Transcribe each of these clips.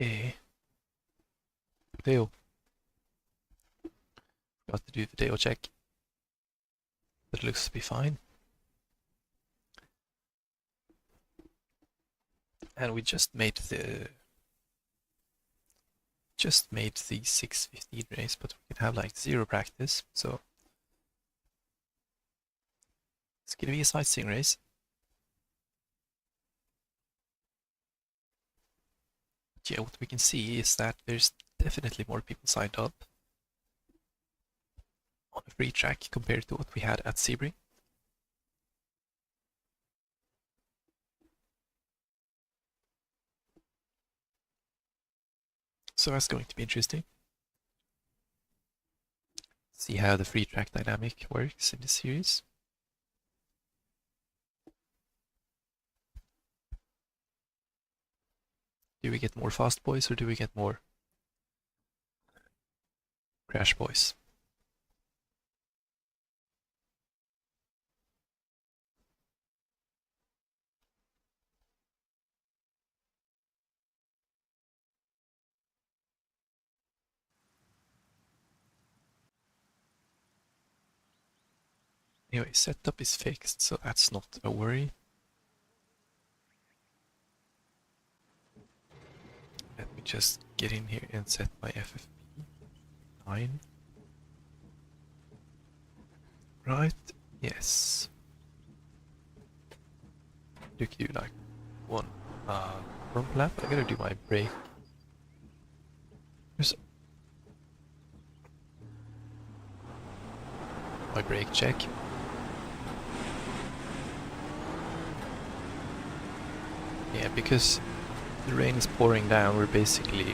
Okay. Deo. Got to do the Deo check. But it looks to be fine. And we just made the 6:15 race, but we can have like 0 practice, so it's gonna be a sightseeing race. But yeah, what we can see is that there's definitely more people signed up on a free track compared to what we had at Sebring. So that's going to be interesting. See how the free track dynamic works in this series. Do we get more fast boys or do we get more crash boys? Anyway, setup is fixed, so that's not a worry. Let me just get in here and set my FFP 9. Right, yes. Do like one front lap. I gotta do my brake. There's my brake check. Yeah, because the rain is pouring down, we're basically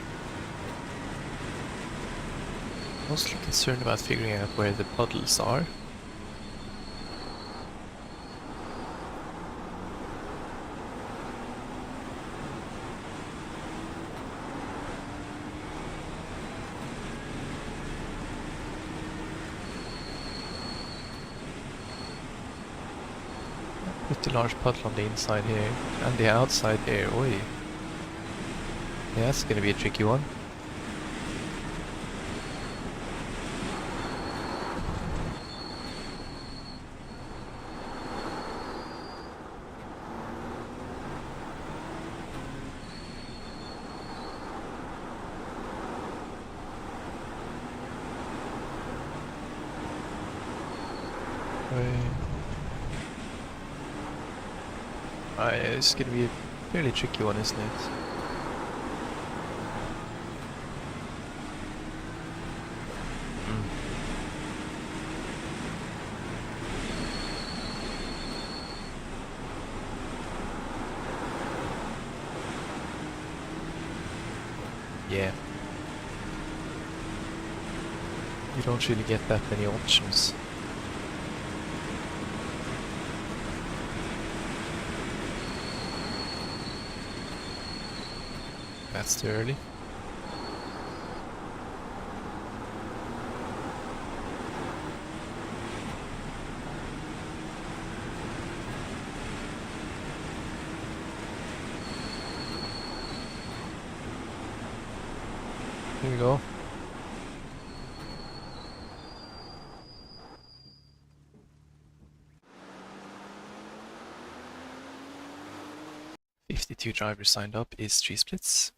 mostly concerned about figuring out where the puddles are. Pretty large puddle on the inside here, and the outside there, oi. Yeah, that's gonna be a tricky one. It's gonna be a fairly tricky one, isn't it? Yeah. You don't really get that many options. That's too early. Here we go. "52 drivers signed up" is 3 splits.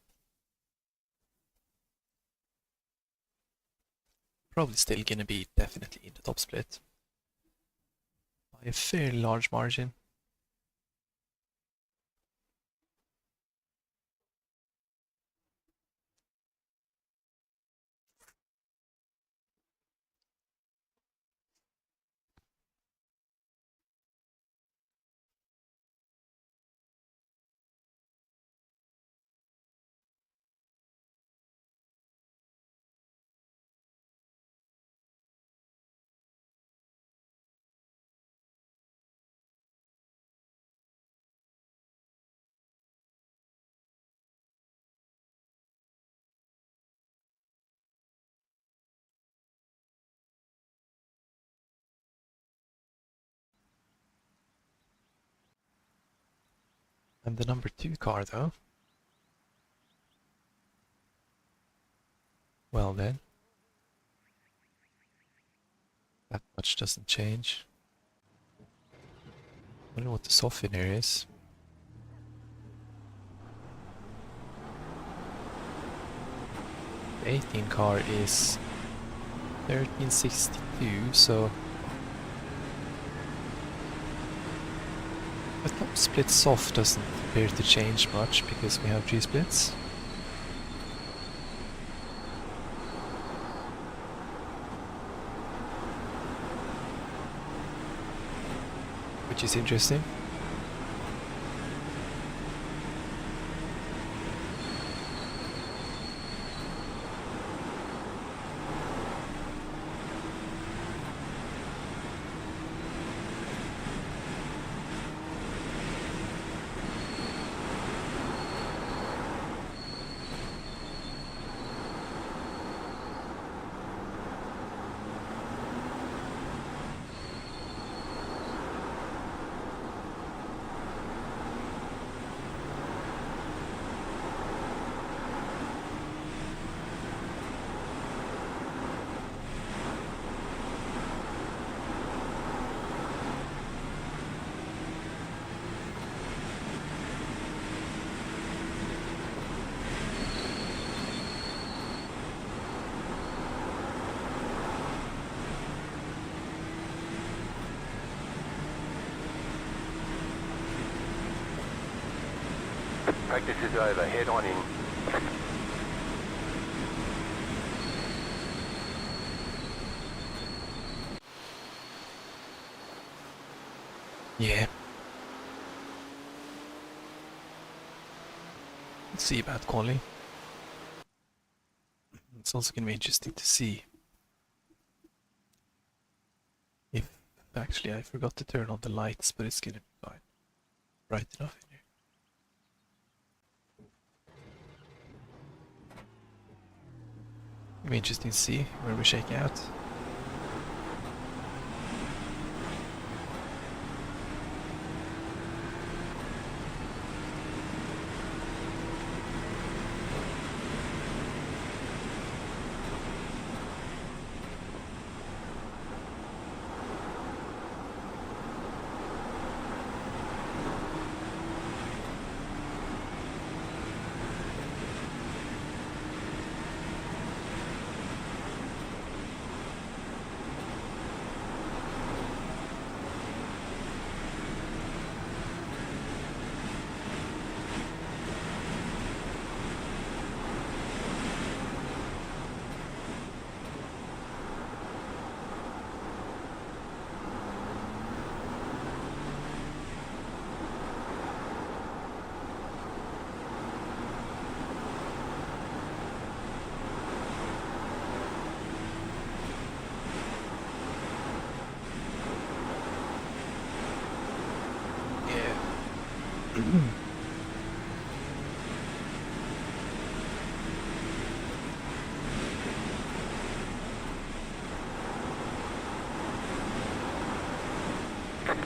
Probably still gonna be definitely in the top split by a fairly large margin. And the number 2 car though, Well then. That much doesn't change. I don't know what the softener is. The 18 car is 1362, so the top split soft doesn't appear to change much because we have G-splits. Which is interesting. Practice is over, head on in. Yeah. Let's see about quali. It's also going to be interesting to see if actually I forgot to turn on the lights, but it's going to be fine. Bright enough in here. It'll be interesting to see where we shake out.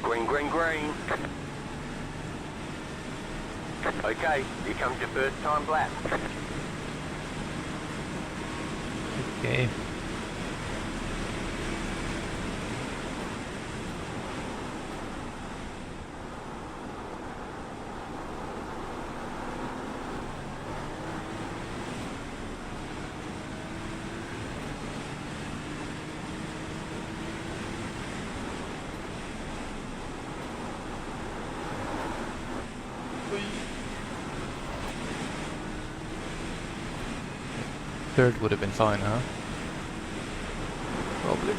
Green, green, green. Okay, here comes your first time lap. Okay. Third would have been fine, huh? Probably.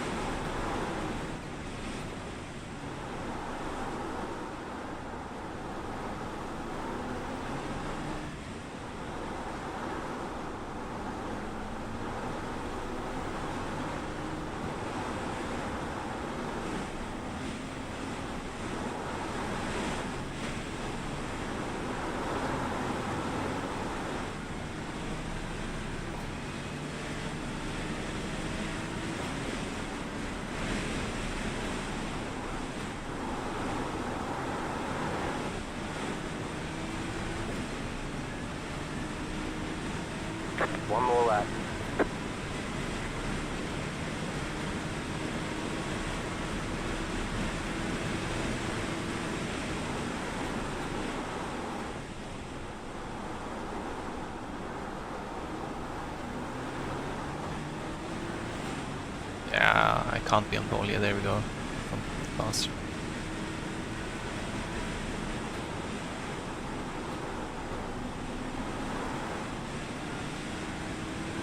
Yeah, I can't be on pole. Yeah, there we go. Come faster.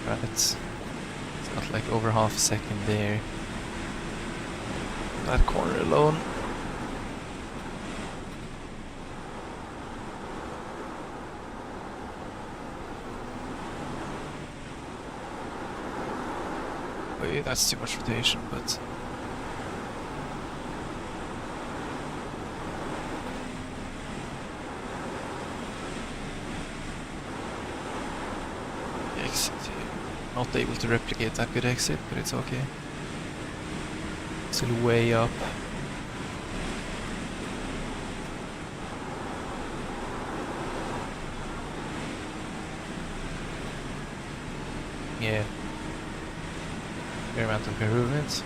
Right. It's got like over half a second there. That corner alone. Wait, that's too much rotation, but exit here. Not able to replicate that good exit, but it's okay. Still way up. Yeah. Fair amount of improvements.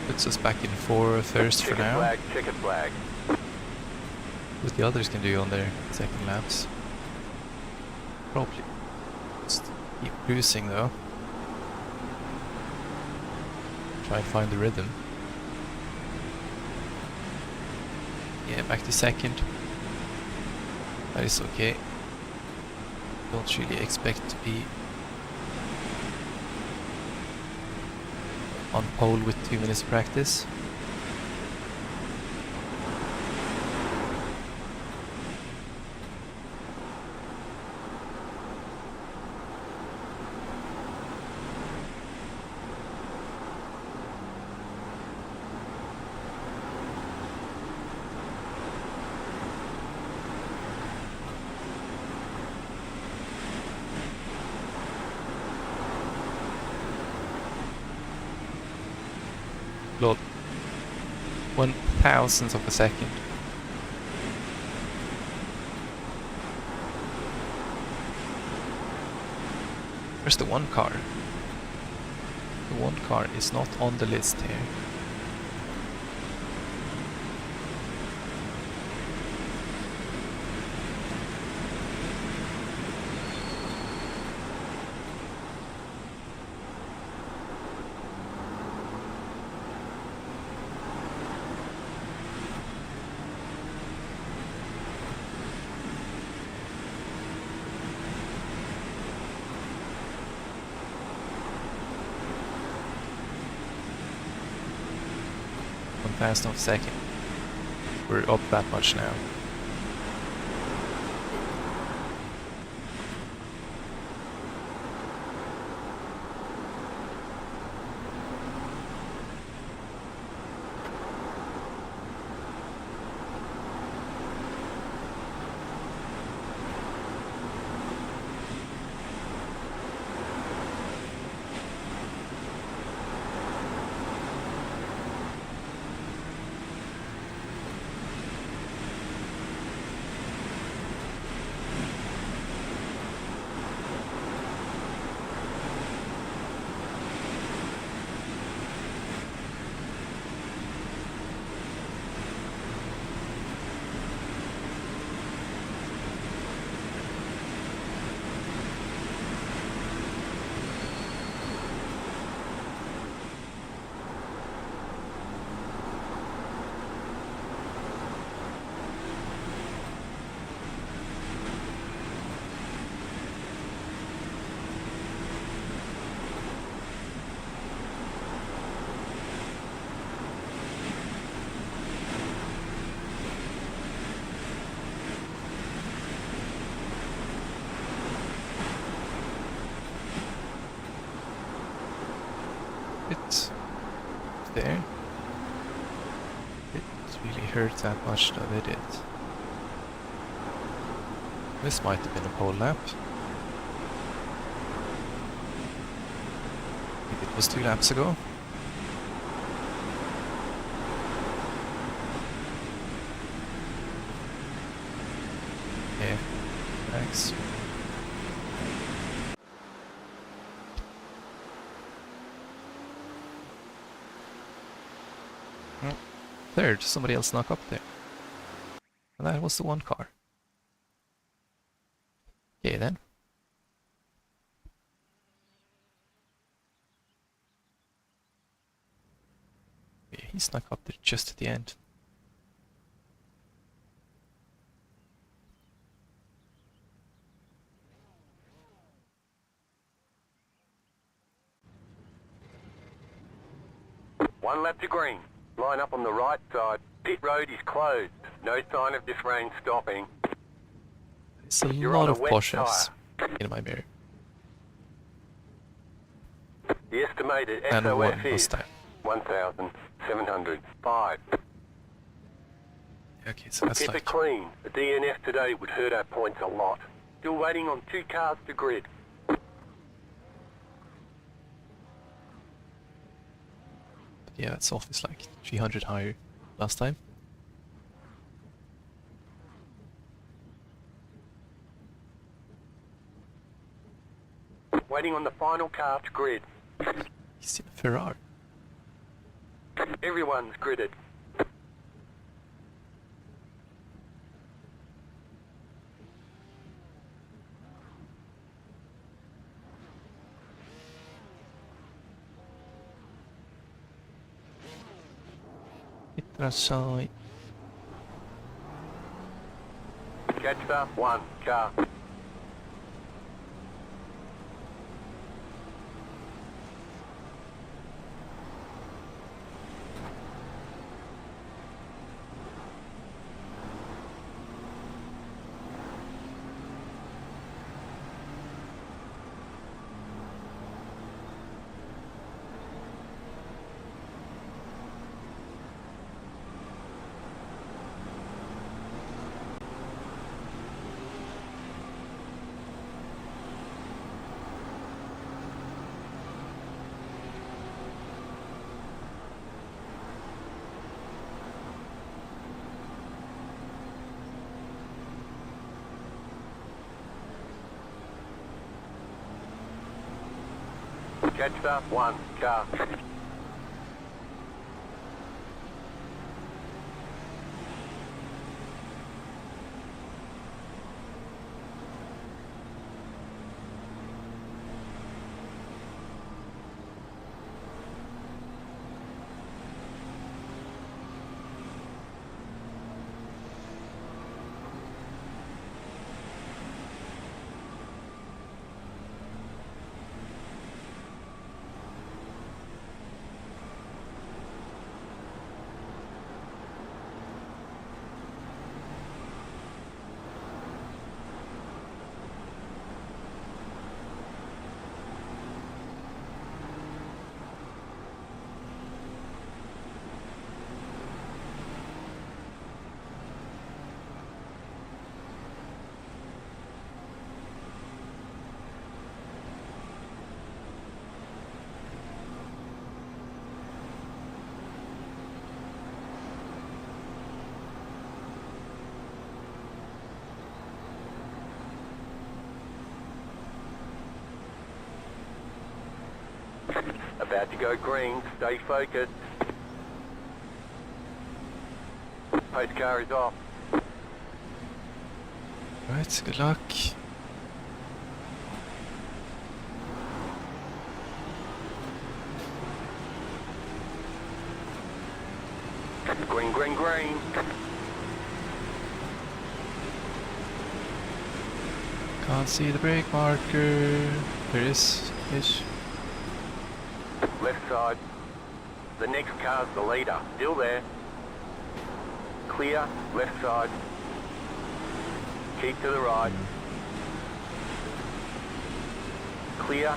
Puts us back in 4th first for now. Flag, checkered flag. What the others can do on their second laps. Probably. Just keep cruising though. Try and find the rhythm. Yeah, back to second. That is okay. Don't really expect to be on pole with 2 minutes practice. Lord, 1,000th of a second. Where's the one car? The one car is not on the list here. Fast off second. We're up that much now. It there. It really hurt that much though, did it? This might have been a pole lap. Maybe it was 2 laps ago. Yeah, thanks. Third, somebody else snuck up there. And that was the one car. Okay then. he snuck up there just at the end. One lap to green. Line up on the right side. Pit road is closed. No sign of this rain stopping. There's a You're lot on a of wet Porsches in my mirror. The estimated And SOS one is Mustang. 1,705. Okay, so that's Keep like... it clean. The DNF today would hurt our points a lot. Still waiting on 2 cars to grid. Yeah, that's off. It's like 300 higher last time. Waiting on the final car to grid. He's in a Ferrari. Everyone's gridded. Itrashai. Catch up 1 car. Catch up 1 car. About to go green, stay focused. Pace car is off. Right, good luck. Green, green, green. Can't see the brake marker. There is ish. Left side. The next car's the leader. Still there. Clear. Left side. Keep to the right. Clear.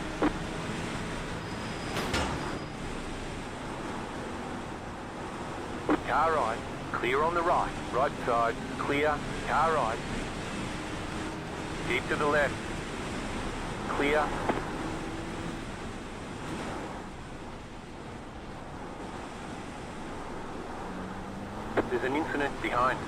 Car right. Clear on the right. Right side. Clear. Car right. Keep to the left. Clear. There's an incident behind.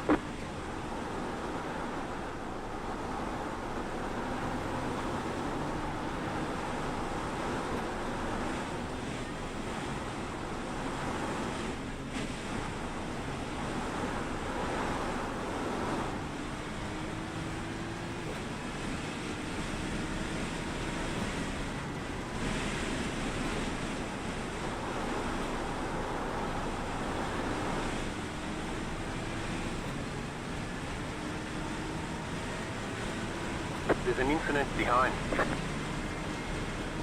There's an incident behind.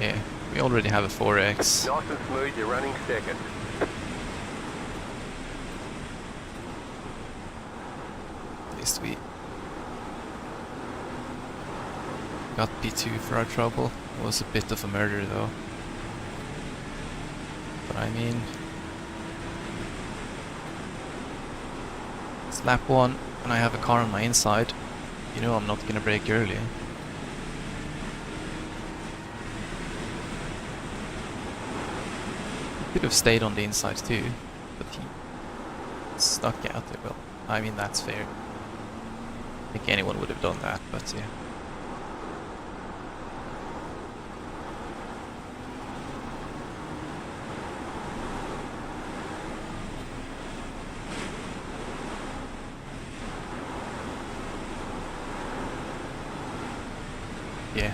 Yeah, we already have a 4X. Nice and smooth, you're running second. At least we got P2 for our trouble. It was a bit of a murder though. But I mean, it's lap 1 and I have a car on my inside. You know I'm not gonna brake early. Could have stayed on the inside too, but he stuck out there. Well, I mean that's fair. I think anyone would have done that, but yeah. Yeah.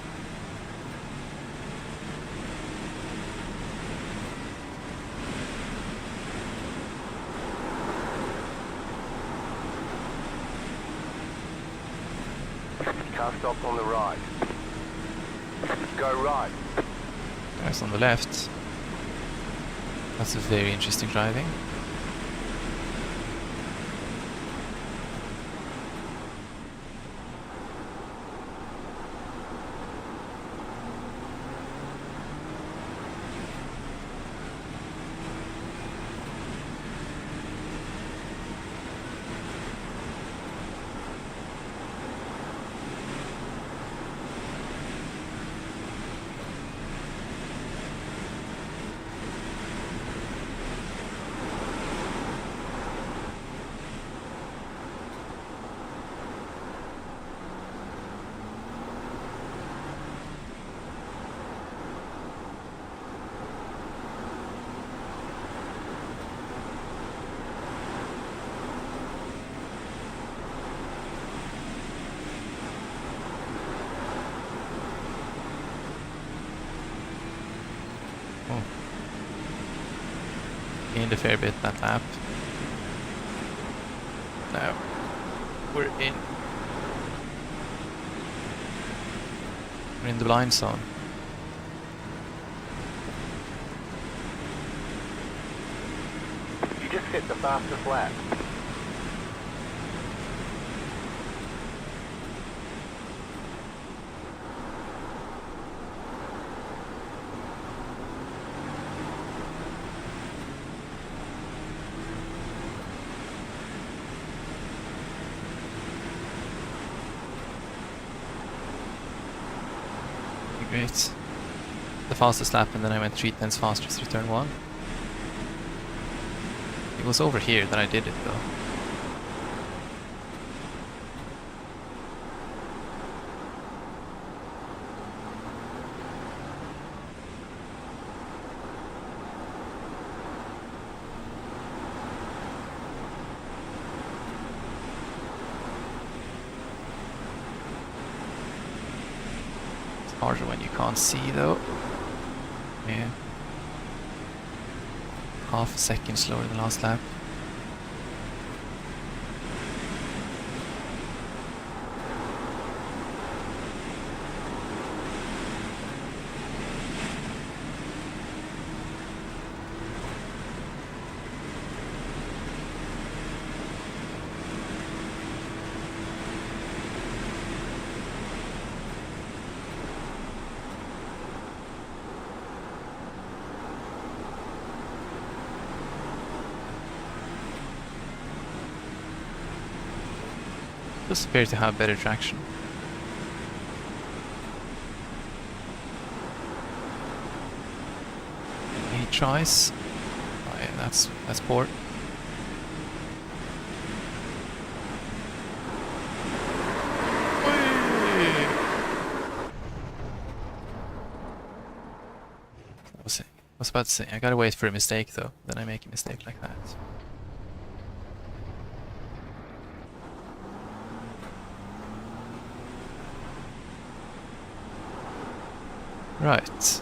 Car stopped on the right. Go right. Guys on the left. That's a very interesting driving. Gained a fair bit that lap. Now we're in the blind zone. You just hit the fastest lap. Great. The fastest lap, and then I went 3/10 faster through turn 1. It was over here that I did it though. Harder when you can't see though. Yeah. Half a second slower than last lap. Just appear to have better traction. 8 tries. Oh yeah, that's poor. I was about to say, I gotta wait for a mistake though, then I make a mistake like that. Right.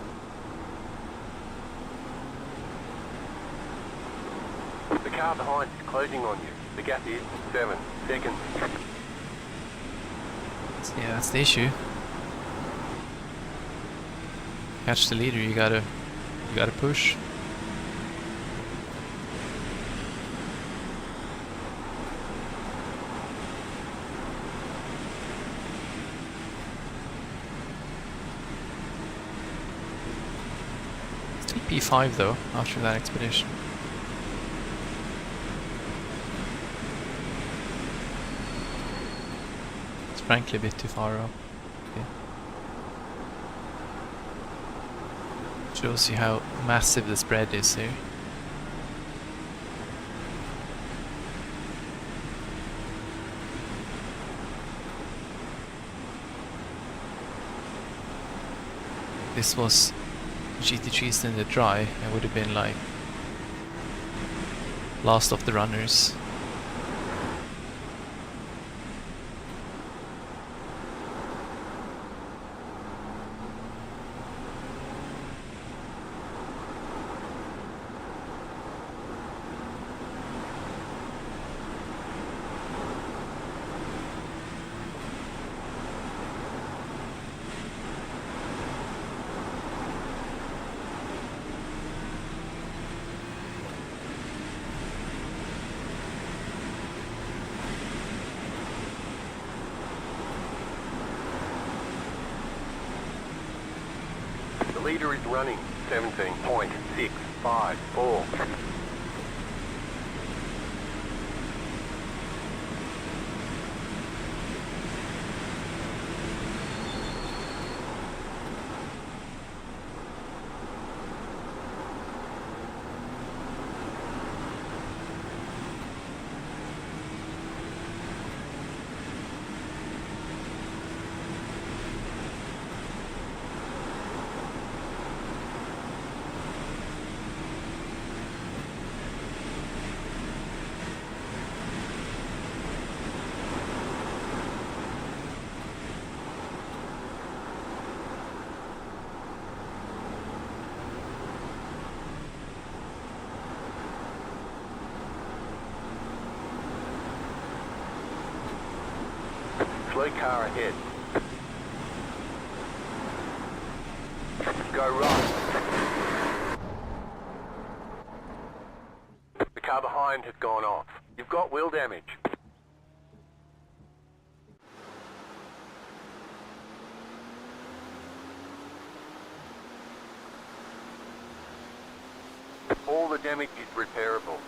The car behind is closing on you. The gap is 7 seconds. Yeah, that's the issue. catch the leader, you gotta push. Still P5 though, after that expedition. It's frankly a bit too far up. Okay. Shows you how massive the spread is here. This was GT3s in the dry, it would have been like last of the runners. The leader is running 17.654. Slow car ahead. Go right. The car behind has gone off. You've got wheel damage. All the damage is repairable.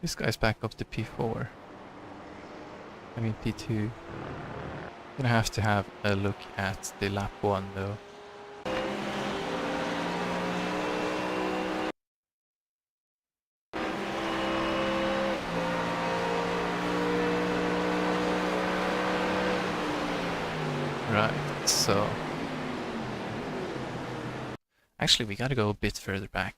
This guy's back up to P4. I mean P2. Gonna have to have a look at the lap 1 though. Right, so... Actually, we gotta go a bit further back.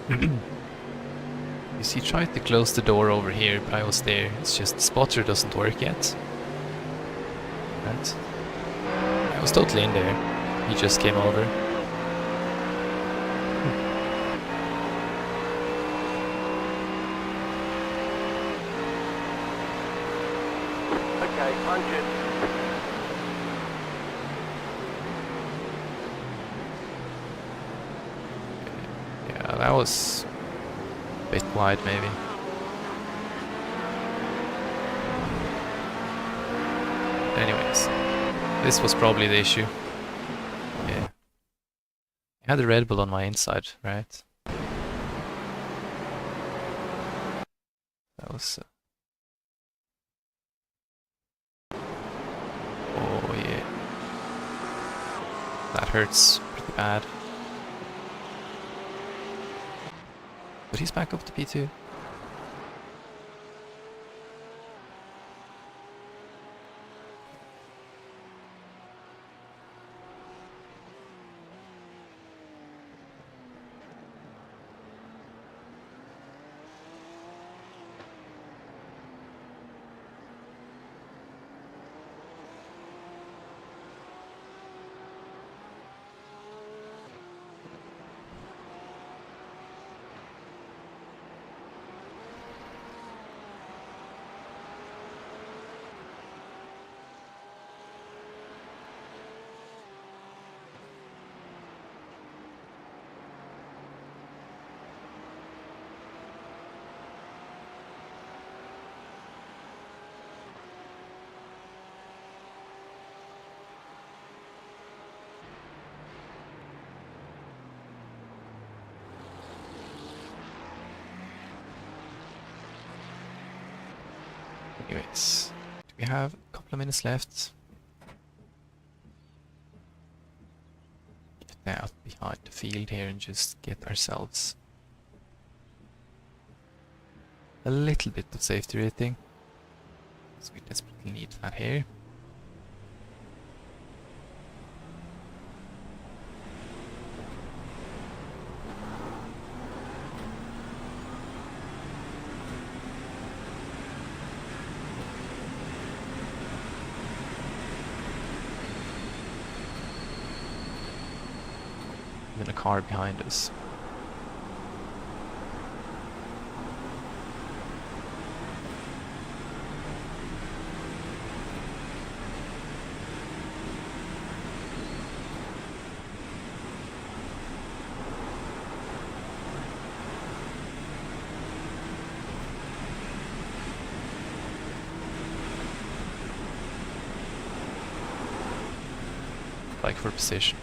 You see, tried to close the door over here, but I was there. It's just the spotter doesn't work yet. Right. I was totally in there. He just came over. Okay, punch it. Yeah, that was a bit wide maybe. Anyways, this was probably the issue. Yeah. I had the Red Bull on my inside, right? That was... oh yeah. That hurts pretty bad. But he's back up to P2. Anyways, we have a couple of minutes left. Get out behind the field here and just get ourselves a little bit of safety rating. So we desperately need that here. Even a car behind us. Like for position.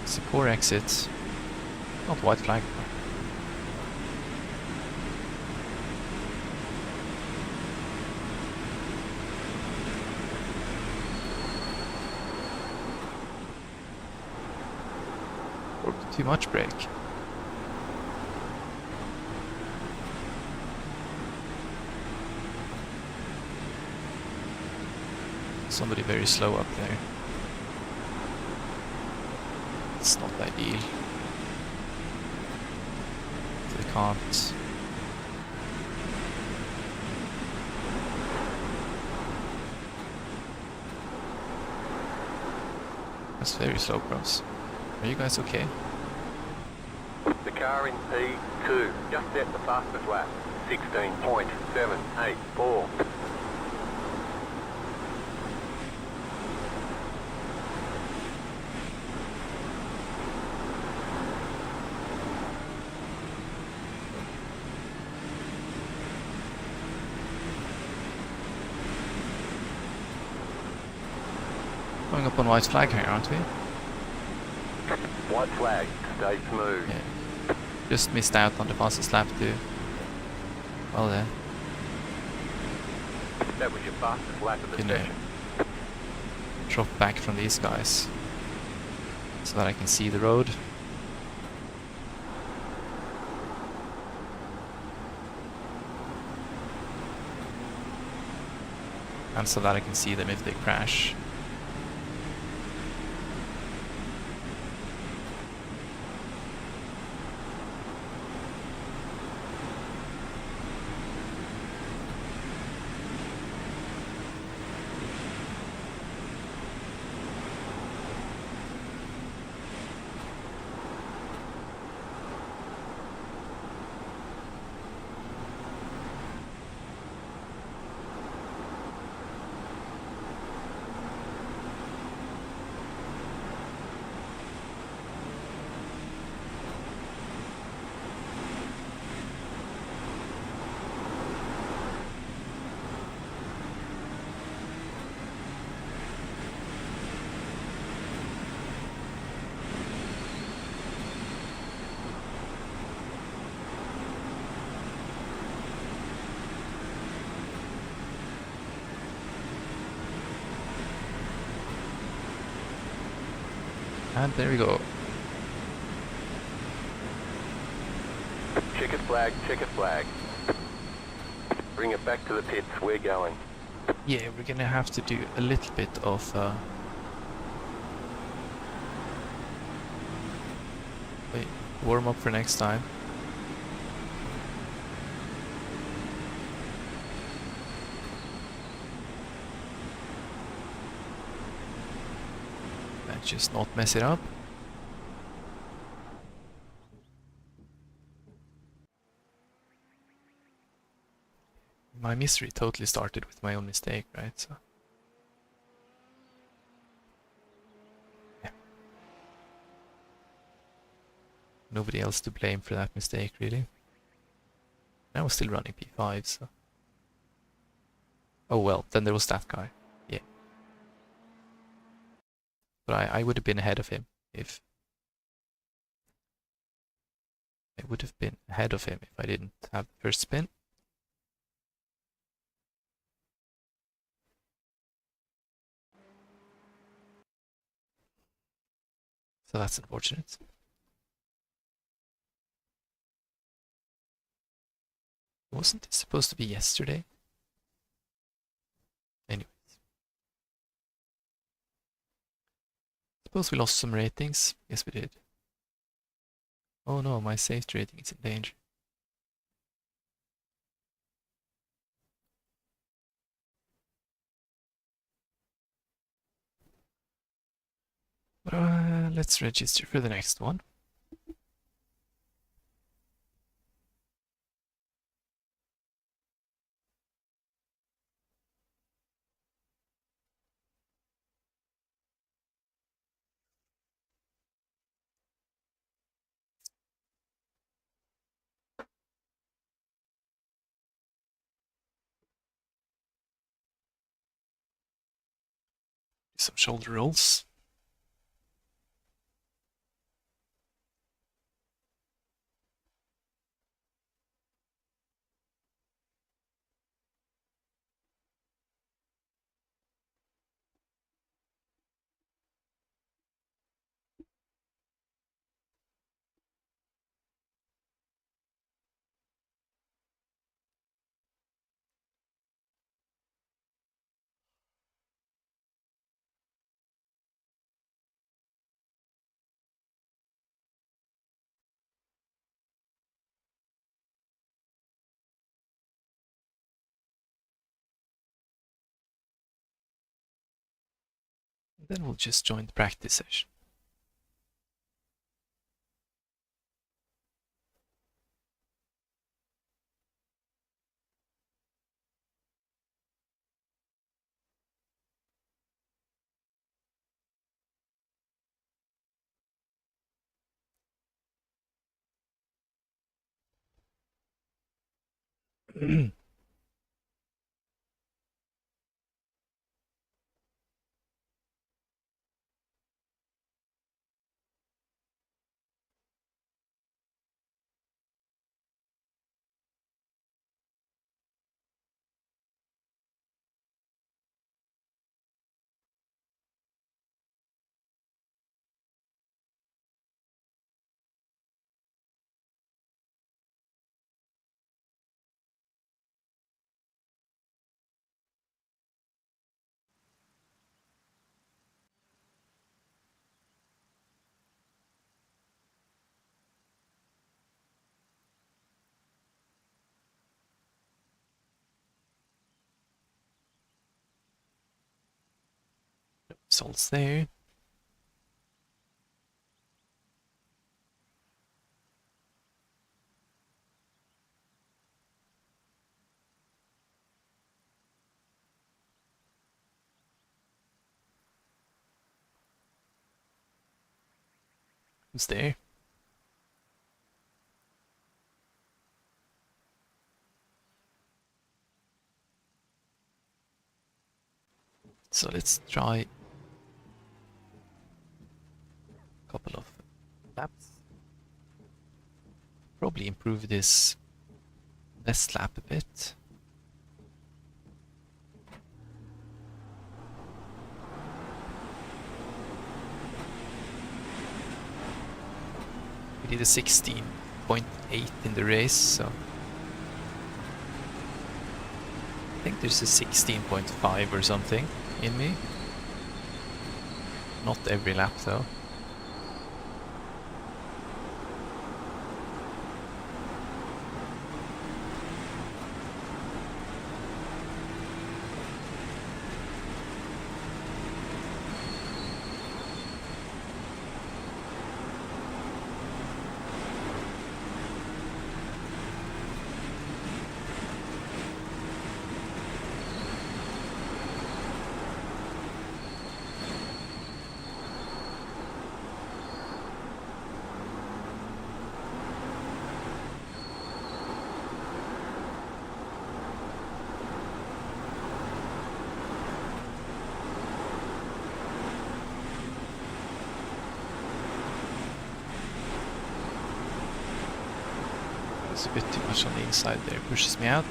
It's a poor exit. Not white flag. Or too much brake. Somebody very slow up there. It's not ideal. They can't. That's very slow, bros. Are you guys okay? The car in P2 just set the fastest lap. 16.784. Going up on white flag here, aren't we? White flag, stay smooth. Yeah. Just missed out on the fastest lap too. Well then. That was your fastest lap of the You know, session. drop back from these guys so that I can see the road. And so that I can see them if they crash. And there we go. Checkered flag, checkered flag. Bring it back to the pits, we're going. Yeah, we're gonna have to do a little bit of wait, warm up for next time. Let's just not mess it up. my misery totally started with my own mistake, right? So yeah. Nobody else to blame for that mistake, really. I was still running P5, so... Oh well, then there was that guy. Yeah. But I would have been ahead of him if... I would have been ahead of him if I didn't have the first spin. So that's unfortunate. Wasn't it supposed to be yesterday? Anyways. Suppose we lost some ratings. Yes, we did. Oh no, my safety rating is in danger. But let's register for the next one. Some shoulder rolls. Then we'll just join the practice session. Results there. Who's there? So let's try a couple of laps. Probably improve this best lap a bit. We did a 16.8 in the race, so I think there's a 16.5 or something in me. Not every lap though. Just a bit too much on the inside there, pushes me out.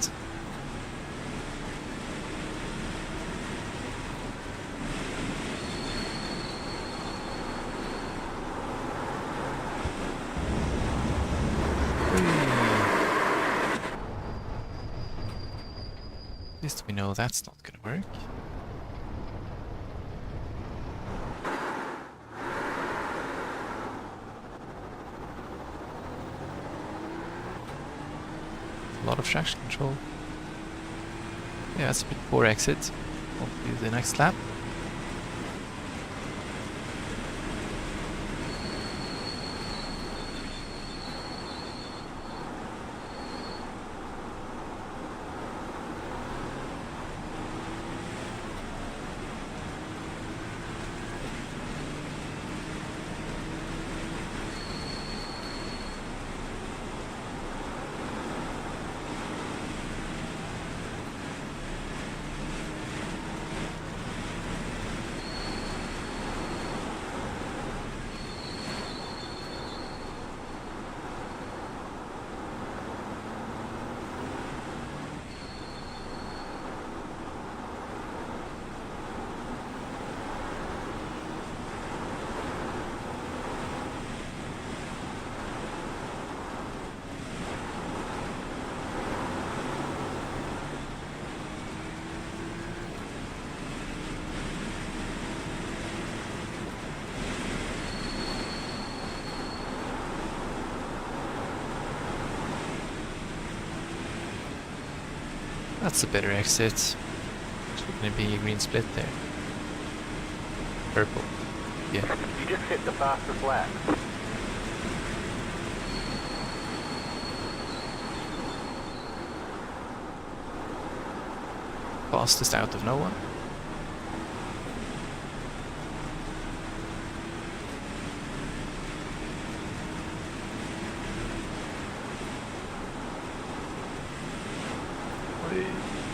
At least we know that's not gonna work. A lot of traction control. Yeah, that's a bit poor exit. We'll do the next lap. That's a better exit. It's going to be a green split there. Purple. Yeah. You just hit the fastest lap. Fastest out of no one.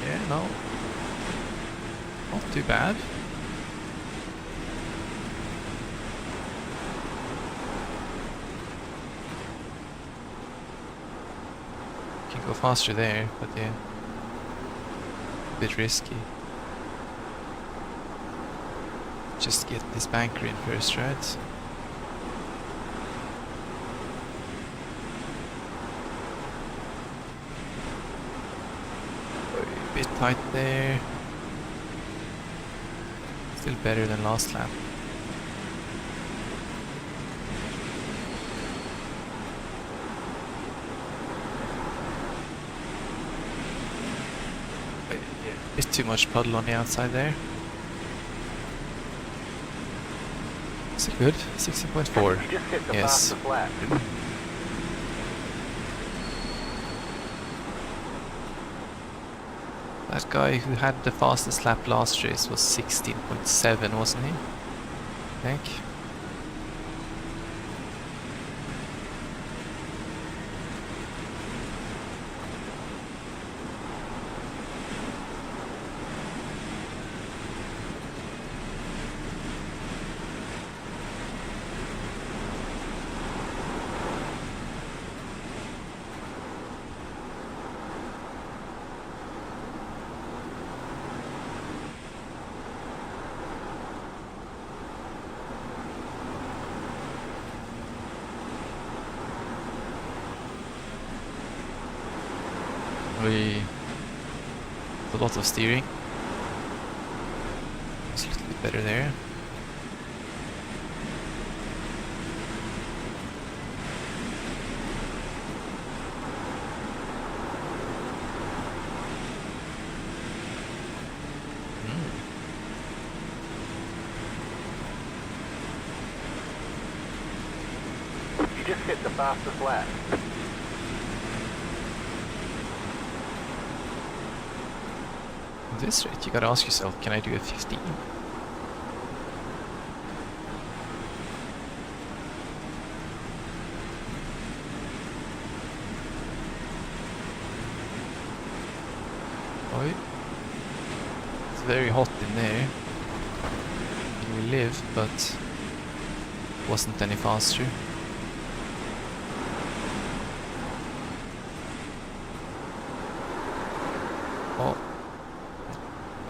Yeah, no. Not too bad. Can go faster there, but yeah. A bit risky. Just get this banker in first, right? Bit tight there. Still better than last lap. Bit too much puddle on the outside there. Is it good? 16.4. Yes. That guy who had the fastest lap last race was 16.7, wasn't he? I think. A lot of steering. It's a little bit better there. You just hit the fastest lap. This rate, you gotta ask yourself, can I do a 15? Oi. It's very hot in there. We live, but wasn't any faster.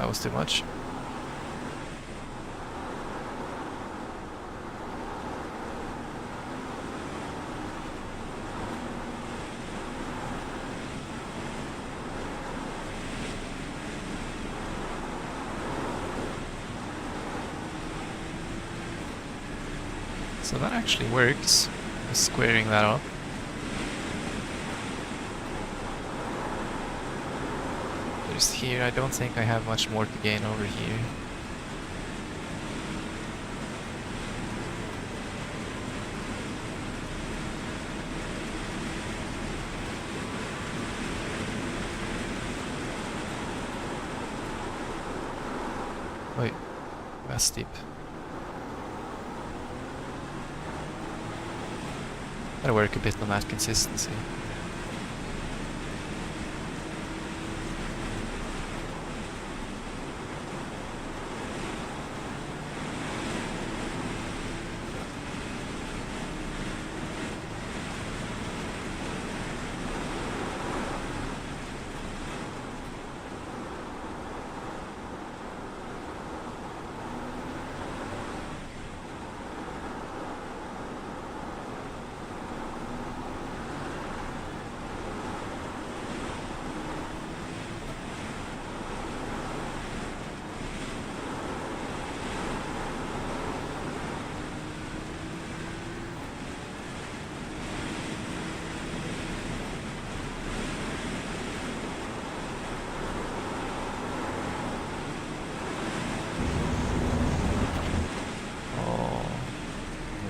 was too much. So that actually works, squaring that up. Just here, I don't think I have much more to gain over here. Wait, that's steep. Gotta work a bit on that consistency.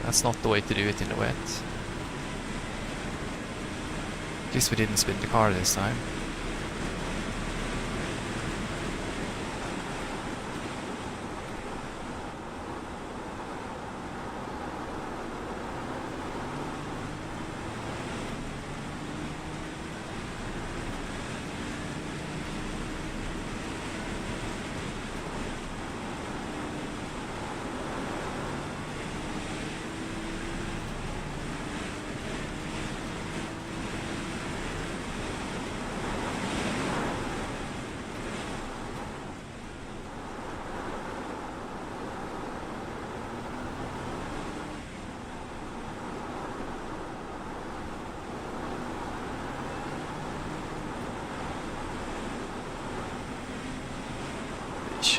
That's not the way to do it in the wet. At least we didn't spin the car this time.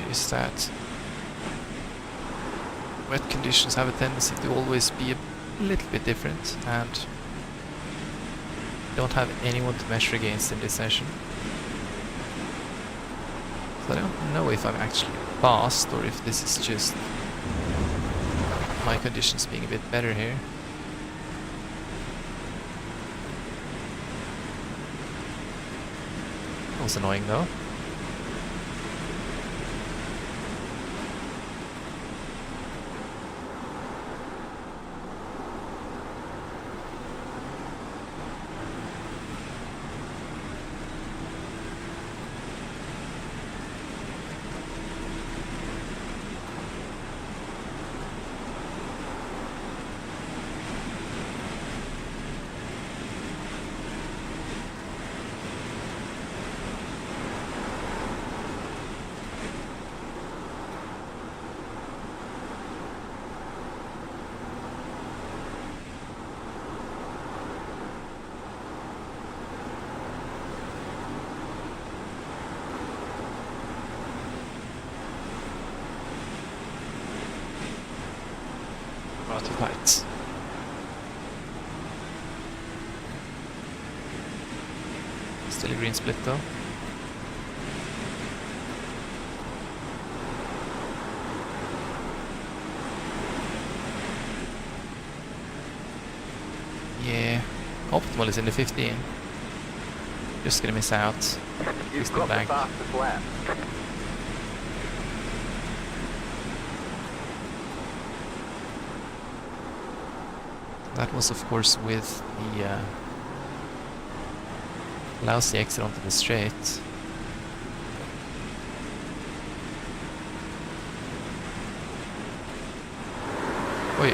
Is that wet conditions have a tendency to always be a little bit different, and don't have anyone to measure against in this session. So I don't know if I'm actually fast or if this is just my conditions being a bit better here. That was annoying though. Too tight. Still a green split though. Yeah, optimal is in the 15. Just gonna miss out. You've got the fastest lap. That was of course with the lousy exit onto the straight. Oi.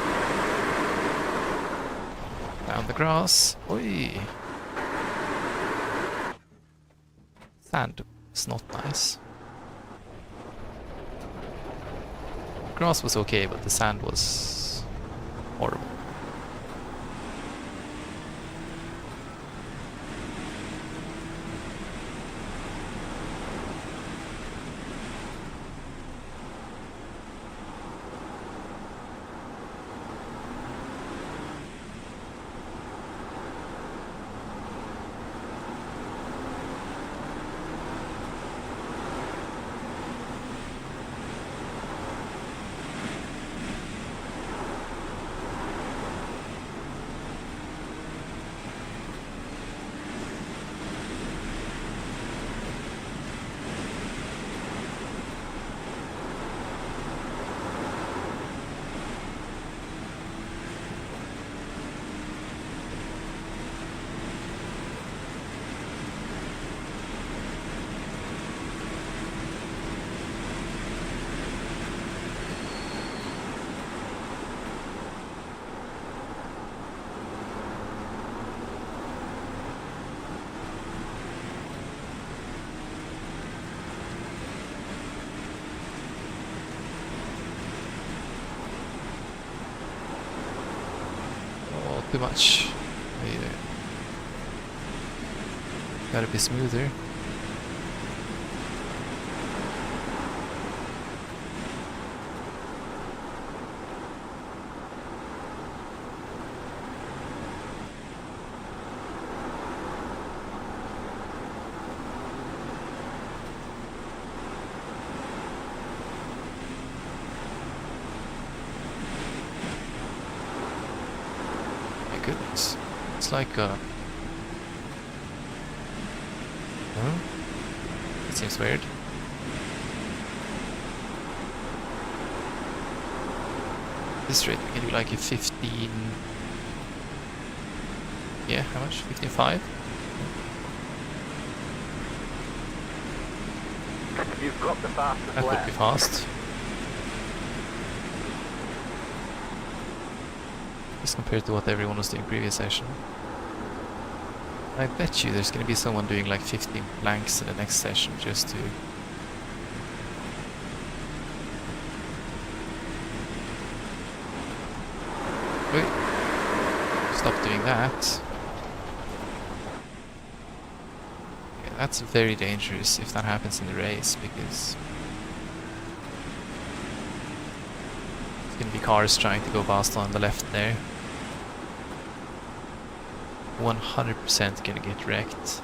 Down the grass. Oi. Sand is not nice. grass was okay, but the sand was horrible. Too much. Gotta be smoother. Goodness. It's like huh? It seems weird. This rate we can do like a 15. Yeah, how much? 15.5? You've got the fastest That would lap. be fast. Compared to what everyone was doing previous session. I bet you there's going to be someone doing like 15 blanks in the next session just to... Wait. Stop doing that. Yeah, that's very dangerous if that happens in the race, because there's going to be cars trying to go past on the left there. 100% gonna get wrecked.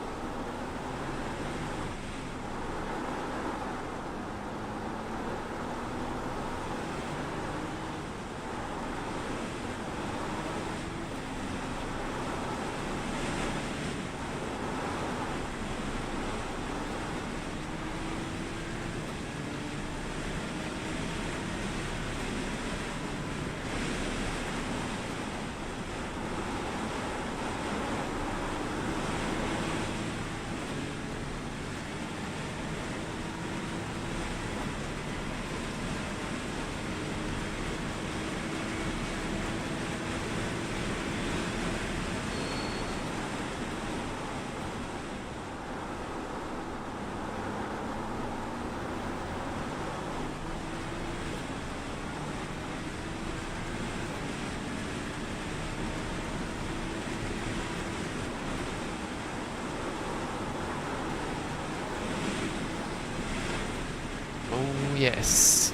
Oh yes.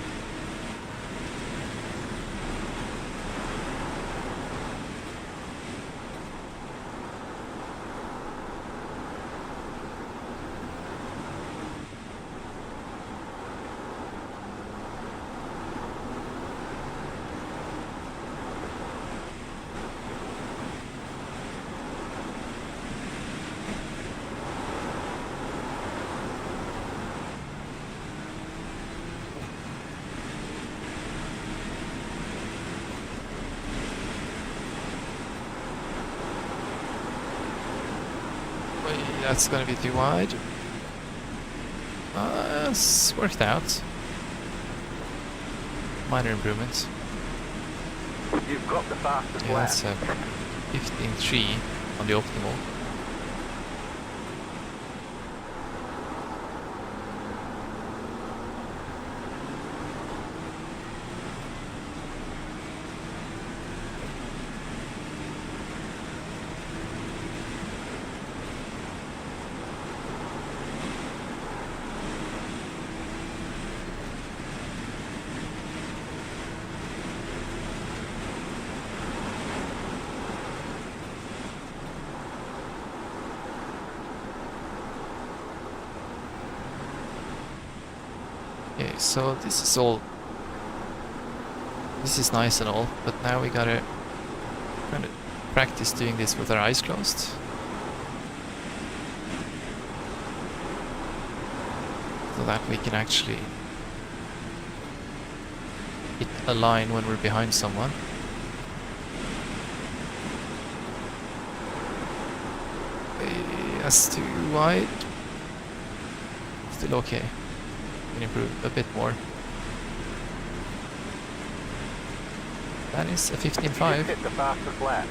That's gonna be too wide. It's worked out. Minor improvements. You've got the fastest Yeah, lap. that's 15.3 on the optimal. So this is all... This is nice and all, but now we gotta kind of practice doing this with our eyes closed. So that we can actually hit a line when we're behind someone. That's too wide. Still okay. Can improve a bit more. That is a 15.5. Hit the fastest lap.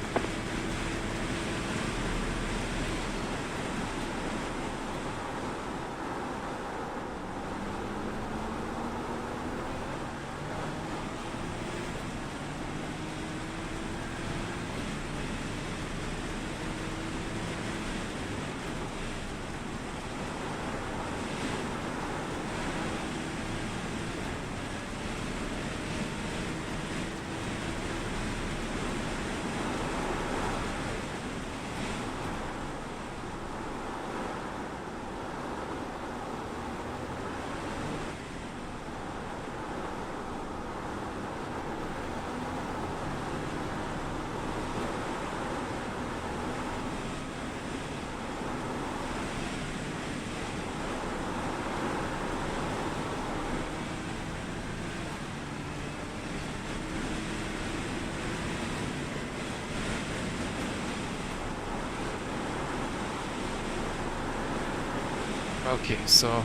Okay, so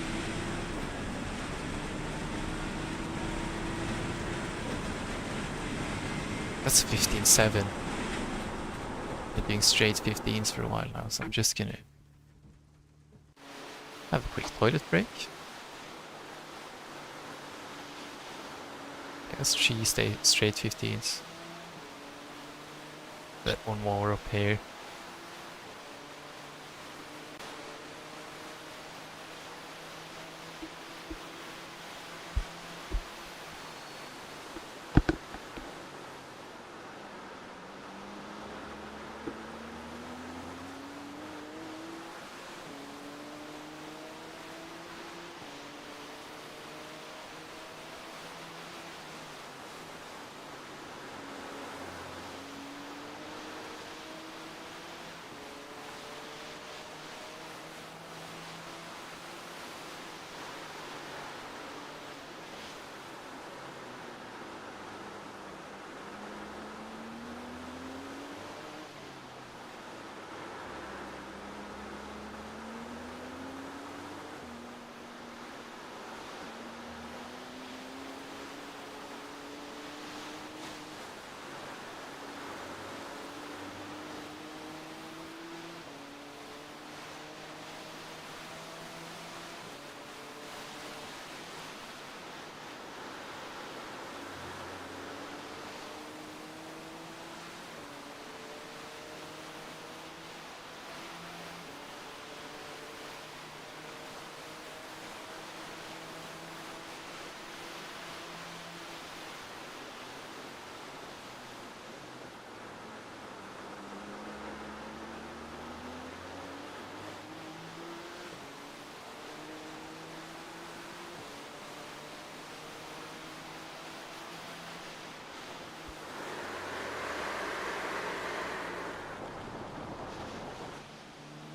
that's 15.7. Been doing straight 15s for a while now, so I'm just gonna have a quick toilet break. Let's stay straight 15s. Let one more up here.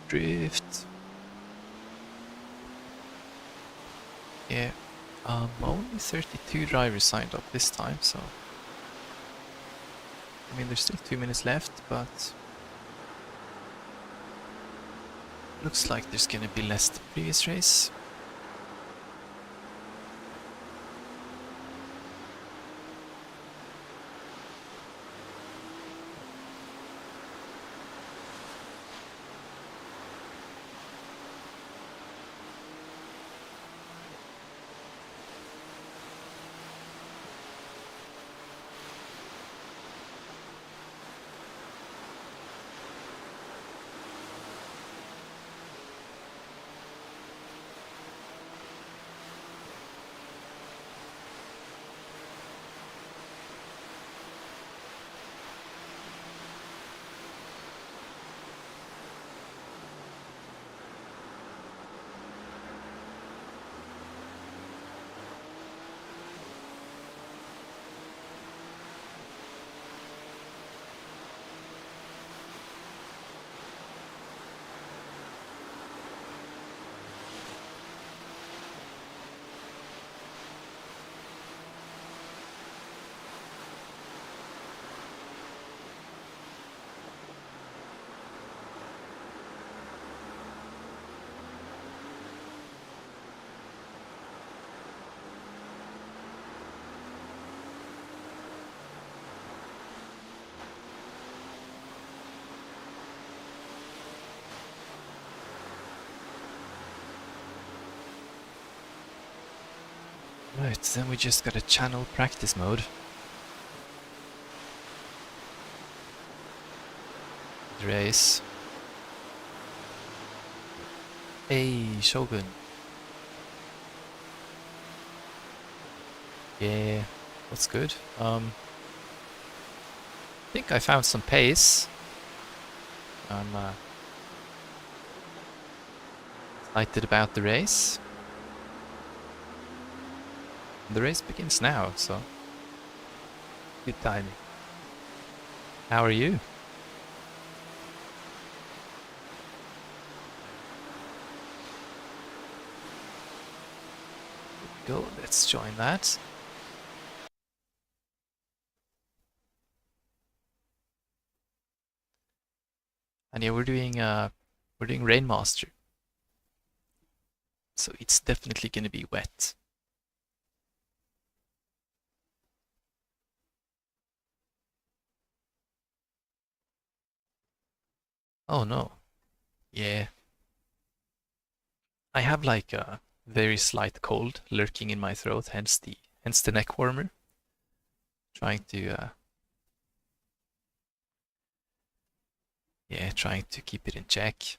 Drift. Yeah, only 32 drivers signed up this time, so I mean there's still 2 minutes left, but looks like there's gonna be less than the previous race. Right, then we just got a channel practice mode. Race. Hey, Shogun. Yeah, that's good. I think I found some pace. I'm excited about the race. The race begins now, so good timing. How are you? Go, let's join that. And yeah, we're doing Rainmaster. So it's definitely gonna be wet. Oh no. Yeah. I have like a very slight cold lurking in my throat, hence the neck warmer. Trying to trying to keep it in check.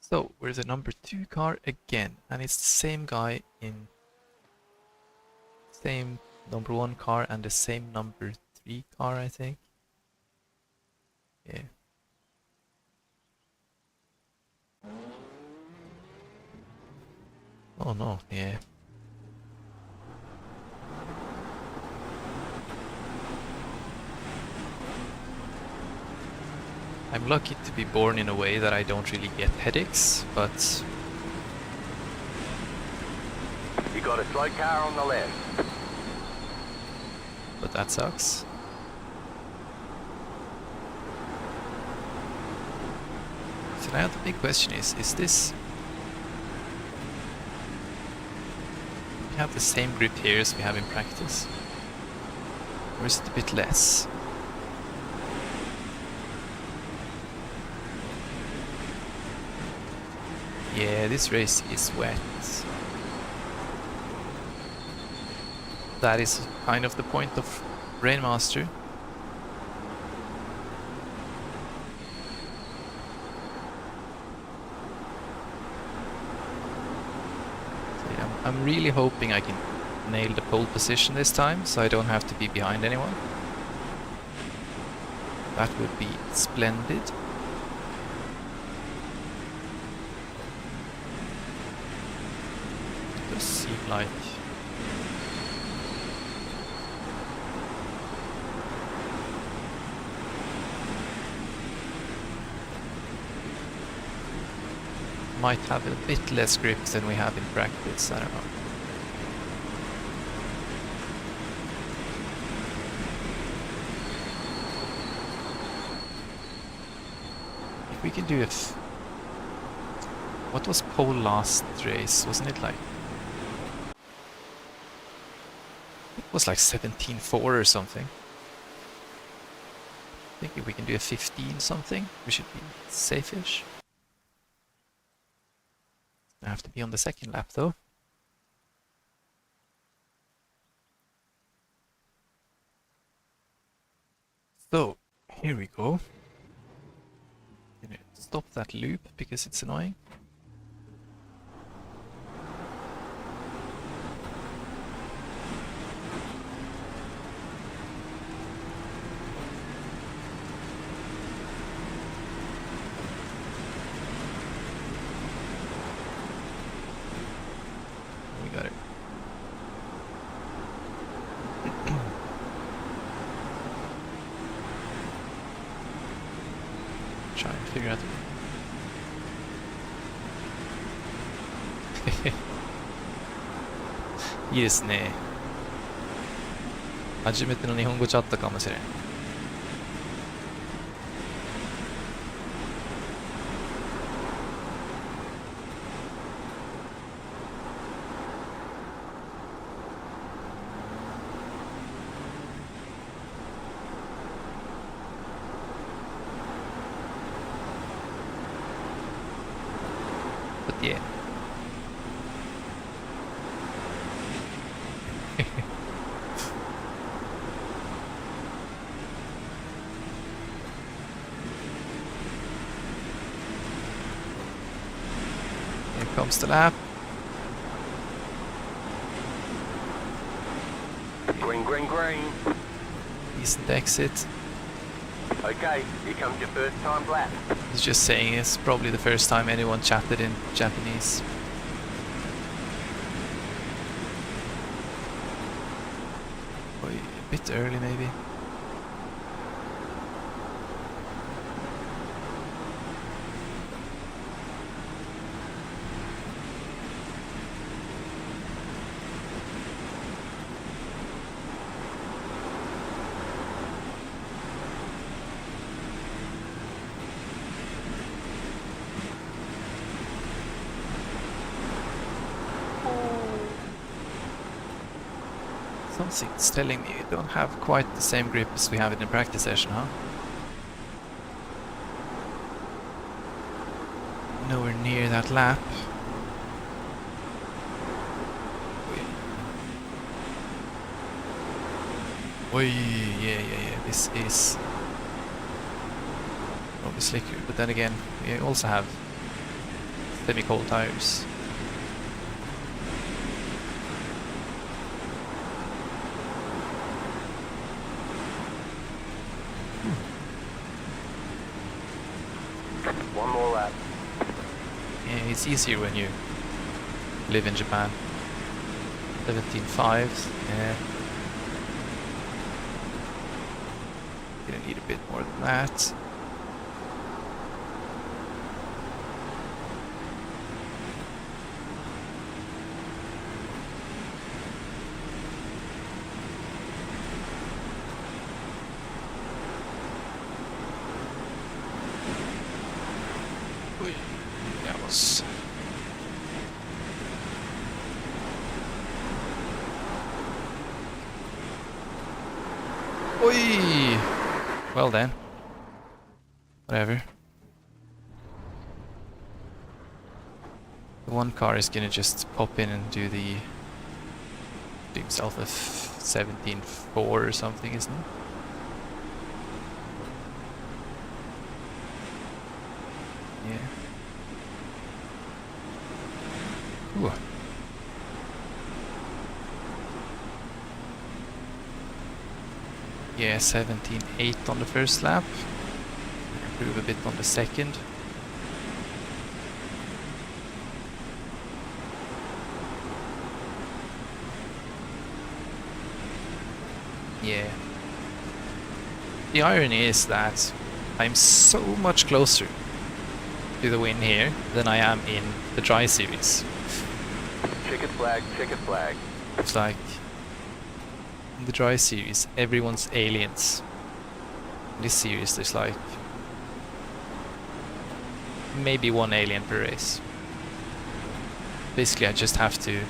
So we're the number 2 car again, and it's the same guy in same number 1 car and the same number 3 car, I think. Yeah. Oh no, yeah. I'm lucky to be born in a way that I don't really get headaches, but... You got a slow car on the left. But that sucks. So now the big question is this... We have the same grip here as we have in practice? Or is it a bit less? Yeah, this race is wet. That is kind of the point of Rainmaster. So yeah, I'm really hoping I can nail the pole position this time, so I don't have to be behind anyone. That would be splendid. Does seem like might have a bit less grip than we have in practice, I don't know. If we can do it... What was pole last race? Wasn't it like... It was like 17.4 or something. I think if we can do a 15 something, we should be safe-ish. I have to be on the second lap though. So, here we go. Gonna stop that loop because it's annoying. We got it. Try and figure out. いいですね。初めての日本語チャットかもしれん。But yeah. Here comes the lap. Green, green, green. Decent exit. Okay, here comes your first time lap. He's just saying it's probably the first time anyone chatted in Japanese. Boy, a bit early maybe. Something's telling me you don't have quite the same grip as we have in the practice session, huh? Nowhere near that lap. Oi, yeah. This is probably slicker, but then again, we also have semi-cold tires. One more lap. Yeah, it's easier when you live in Japan. 17.5, yeah. Gonna need a bit more than that. That was... Oi! Well then. Whatever. The one car is gonna just pop in and do himself a 17.4 or something, isn't it? Yeah. Ooh. Yeah, 17.8 on the first lap. Improve a bit on the second. Yeah. The irony is that I'm so much closer to the win here than I am in the dry series. Checkered flag, checkered flag. It's like in the dry series everyone's aliens. In this series there's like maybe one alien per race. Basically I just have to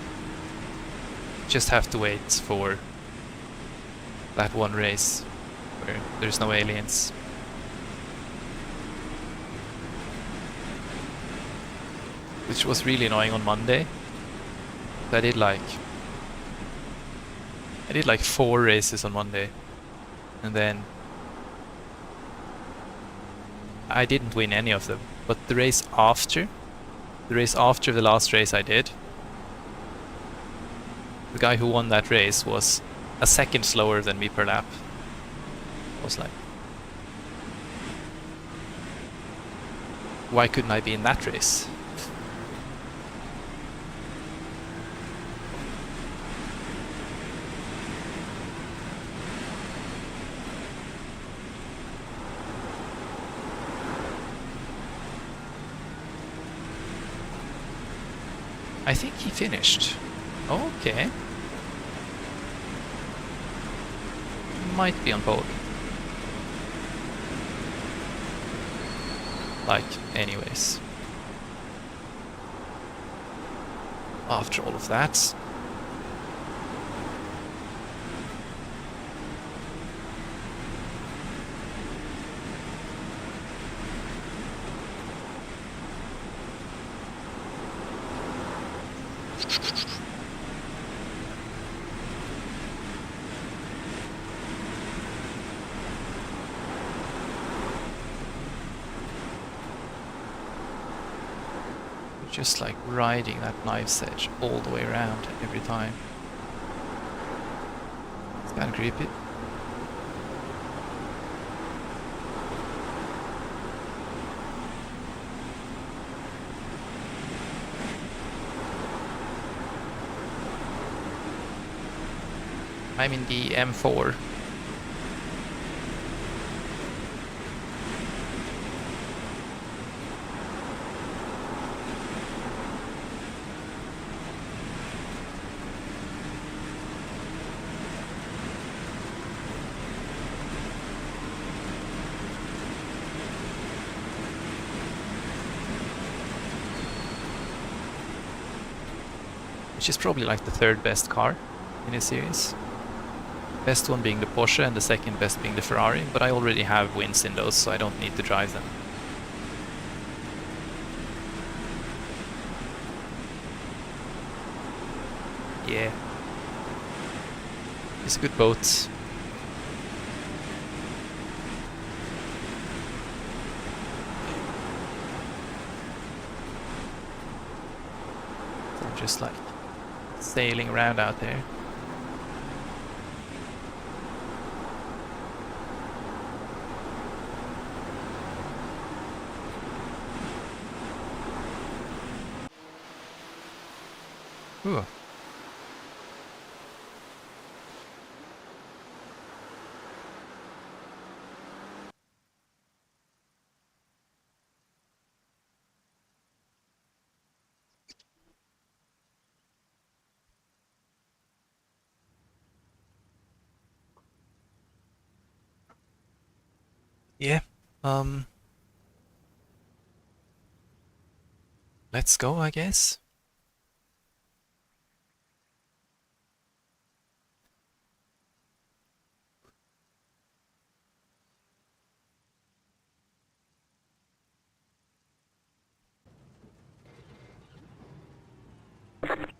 wait for that one race where there's no aliens. Which was really annoying on Monday. I did like 4 races on Monday, and then I didn't win any of them. But the race after the last race I did, the guy who won that race was a second slower than me per lap. I was like, why couldn't I be in that race? I think he finished. Okay. Might be on pole. Like, anyways. After all of that. Just like riding that knife's edge all the way around every time. It's kind of creepy. I'm in the M4. Which is probably like the third best car in a series. Best one being the Porsche and the second best being the Ferrari, but I already have wins in those, so I don't need to drive them. Yeah. It's a good boat. They're just like sailing around out there. Ooh. Yeah. Let's go, I guess.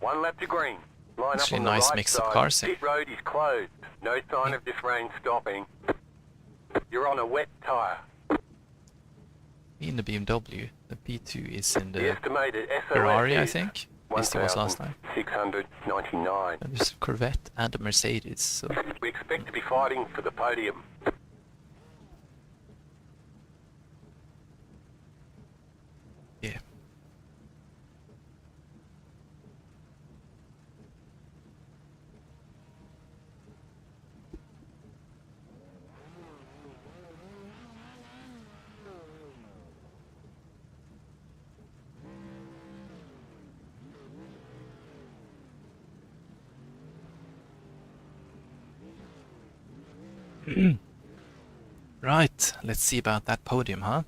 One lap to green. Line Actually, up on the nice right mix of side. cars here. Pit road is closed. No sign of this rain stopping. You're on a wet tyre. In the BMW, the P2 is in The the estimated SOS Ferrari, I is think. At least it was last time. 1,699. And there's a Corvette and a Mercedes, so We expect to be fighting for the podium. yeah. Right, let's see about that podium, huh?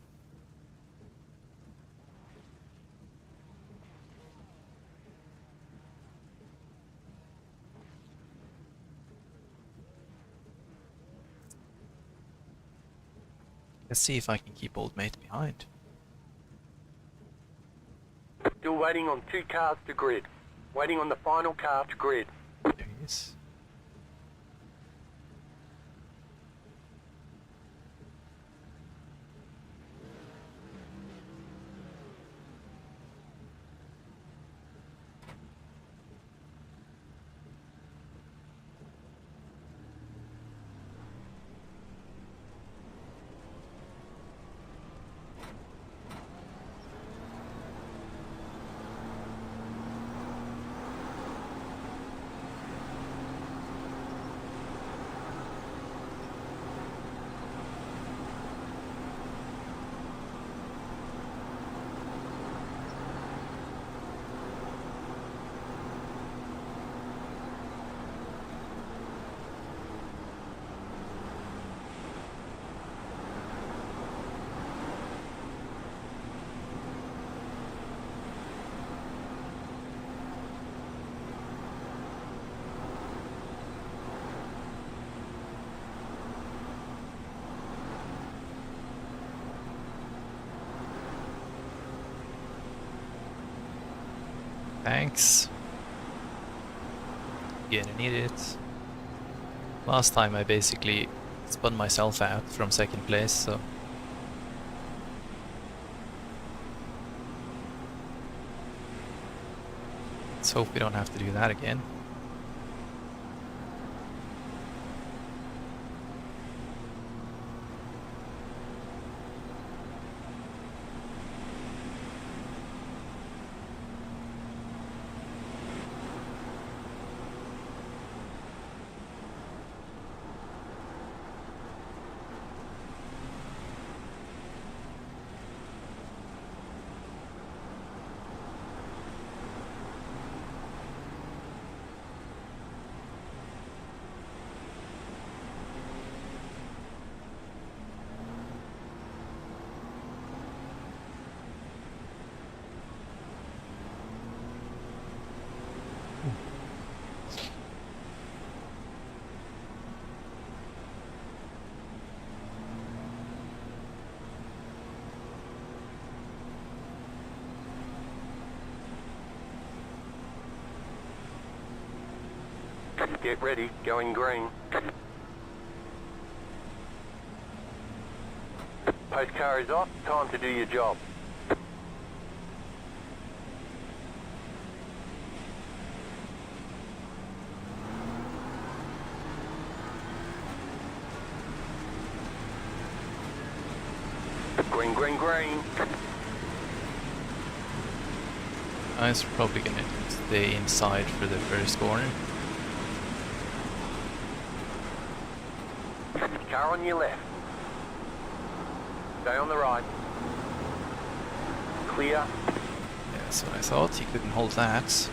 Let's see if I can keep old mate behind. Still waiting on 2 cars to grid. Waiting on the final car to grid. There he is. Thanks. gonna need it. Last time I basically spun myself out from second place, so... Let's hope we don't have to do that again. Get ready, going green. Post car is off, time to do your job. Green, green, green. Guys are probably gonna stay inside for the first corner. Car on your left. Stay on the right. Clear. Yeah, that's what I thought. He couldn't hold that.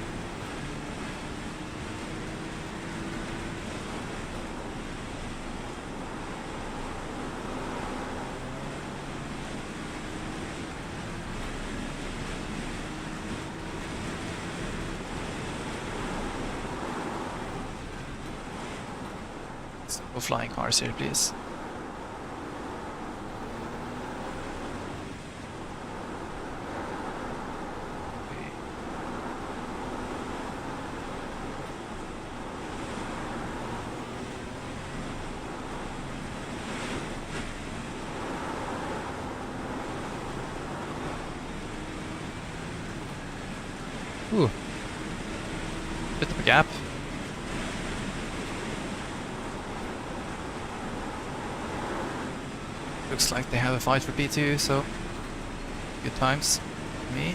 So, no flying cars here, please. Ooh. Bit of a gap. Looks like they have a fight for P2, so good times for me.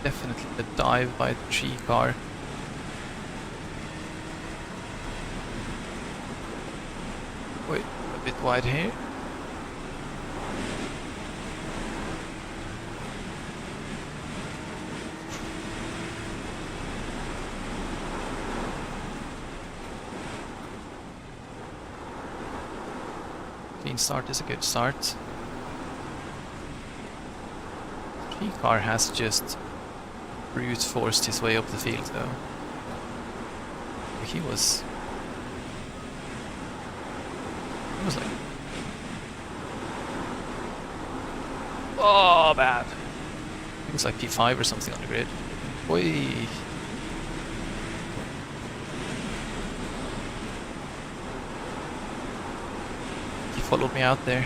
Definitely the dive by the G car. Wait, a bit wide here. Clean start is a good start. G car has just brute forced his way up the field though. He was like, oh bad. It was like P5 or something on the grid. Boy. He followed me out there.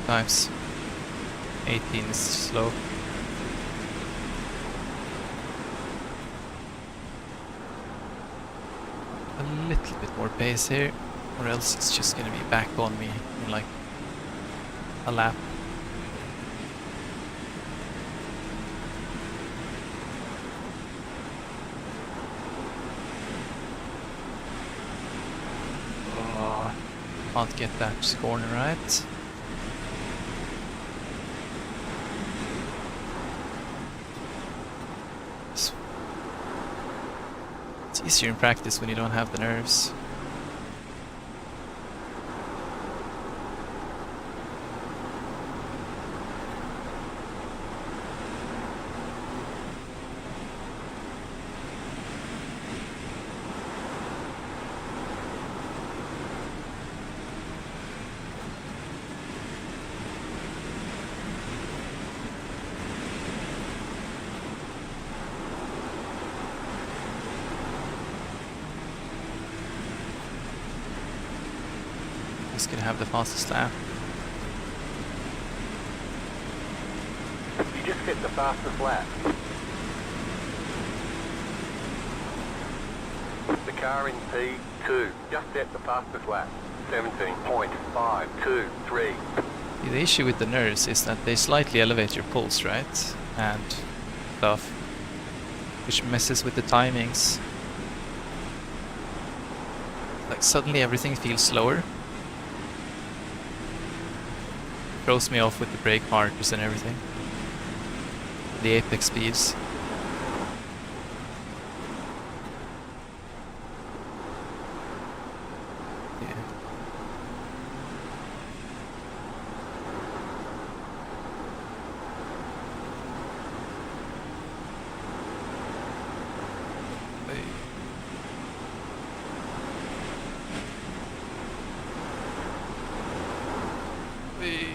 Times 18 is slow. A little bit more pace here, or else it's just gonna be back on me in like a lap. Oh, can't get that corner right. It's easier in practice when you don't have the nerves. Who's gonna have the fastest lap? You just hit the fastest lap. The car in P2 just set the fastest lap. 17.523. The issue with the nerves is that they slightly elevate your pulse, right? And stuff, which messes with the timings. Like suddenly everything feels slower. Throws me off with the brake markers and everything. The apex speeds.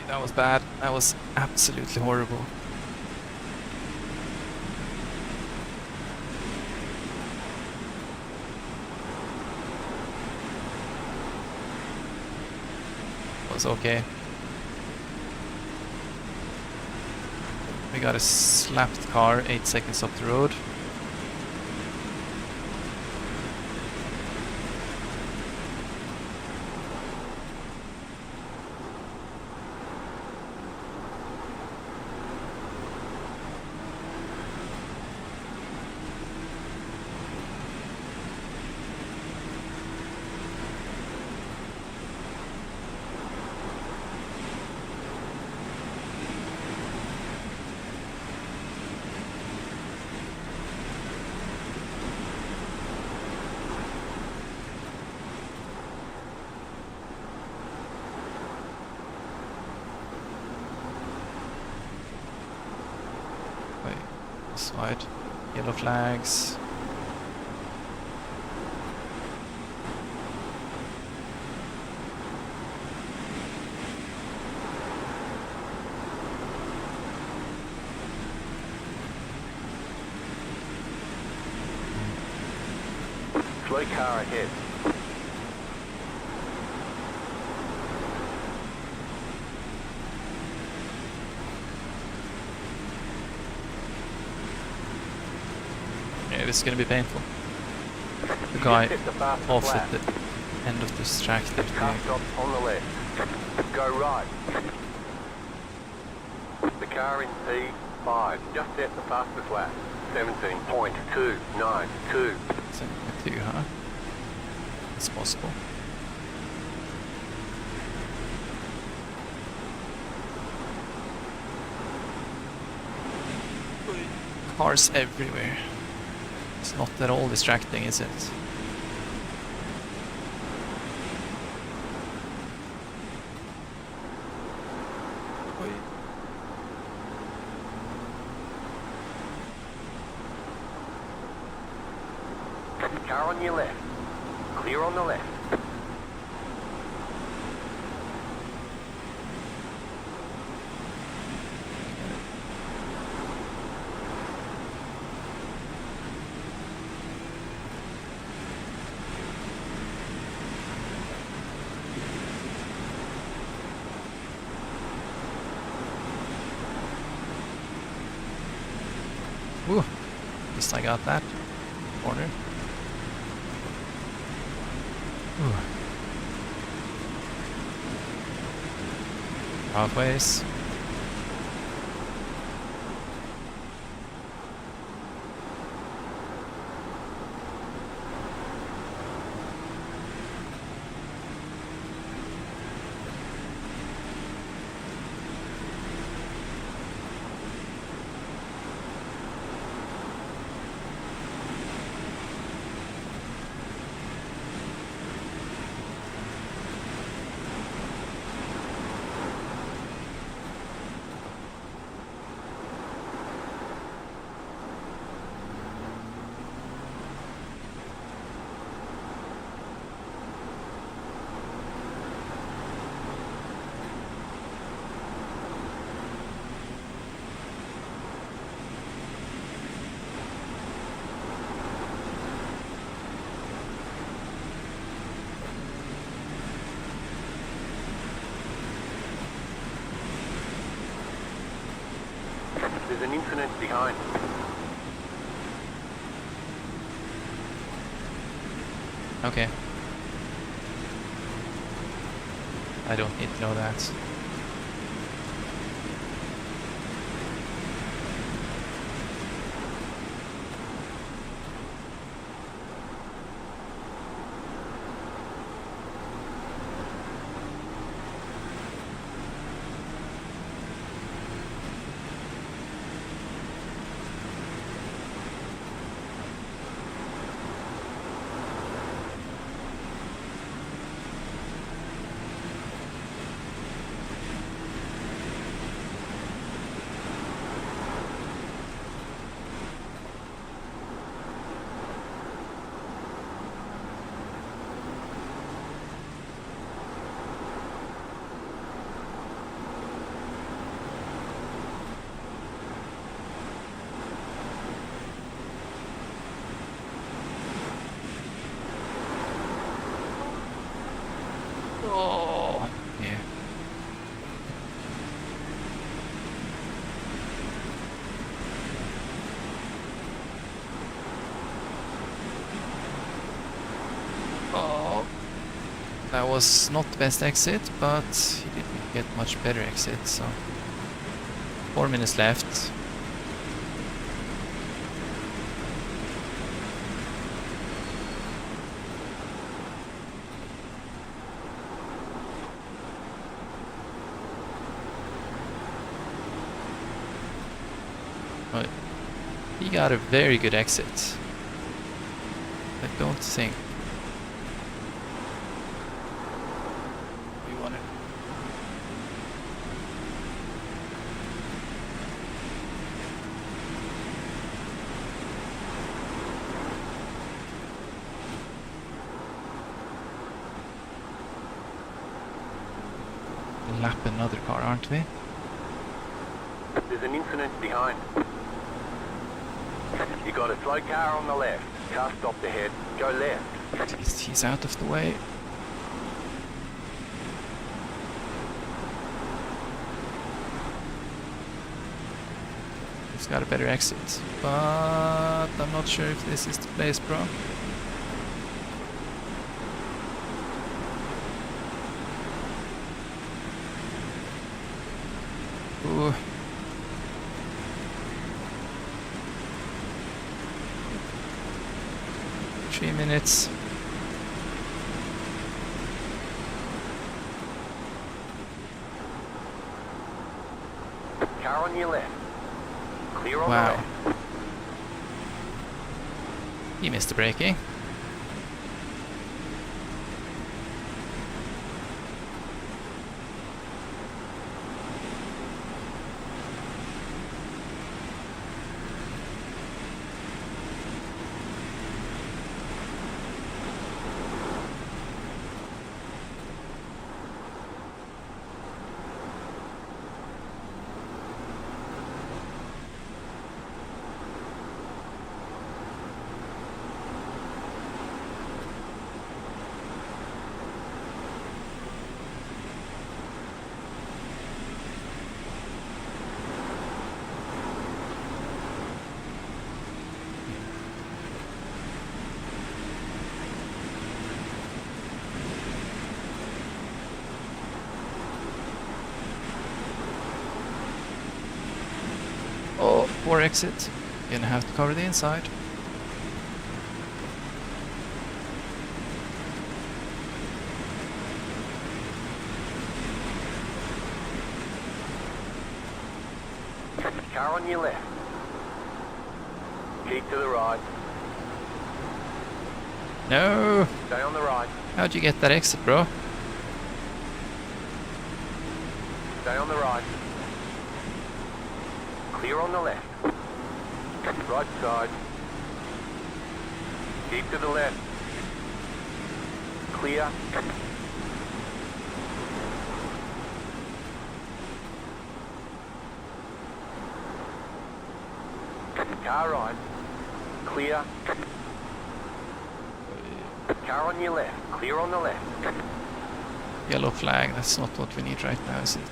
That was bad. That was absolutely horrible. Was okay. We got a slapped car 8 seconds up the road. Side, yellow flags. Slow car ahead. Yeah, this is gonna be painful. The guy off at the end of this track there. Car stop on the left. Go right. The car in P5 just set the fastest lap. 17.292. 2, huh? It's possible. Cars everywhere. It's not at all distracting, is it? Car on your left. Clear on the left. Ooh, at least I got that corner. Ooh. Pathways. There's an incident behind. Okay. I don't need to know that. Oh, yeah. Oh, that was not the best exit, but he didn't get much better exit, so 4 minutes left. But he got a very good exit. I don't think we want to. Lap another car, aren't we? There's an incident behind. You got a slow car on the left. Car stopped ahead. Go left. He's out of the way. He's got a better exit, but I'm not sure if this is the place, bro. Ooh. Minutes. Car on your left. Clear on Wow. the left. He missed the braking. Oh, poor exit. Gonna have to cover the inside. Car on your left. Keep to the right. No! Stay on the right. How'd you get that exit, bro? Stay on the right. Clear on the left. Right side. Keep to the left. Clear. Car right. Clear. Car on your left. Clear on the left. Yellow flag, that's not what we need right now, is it?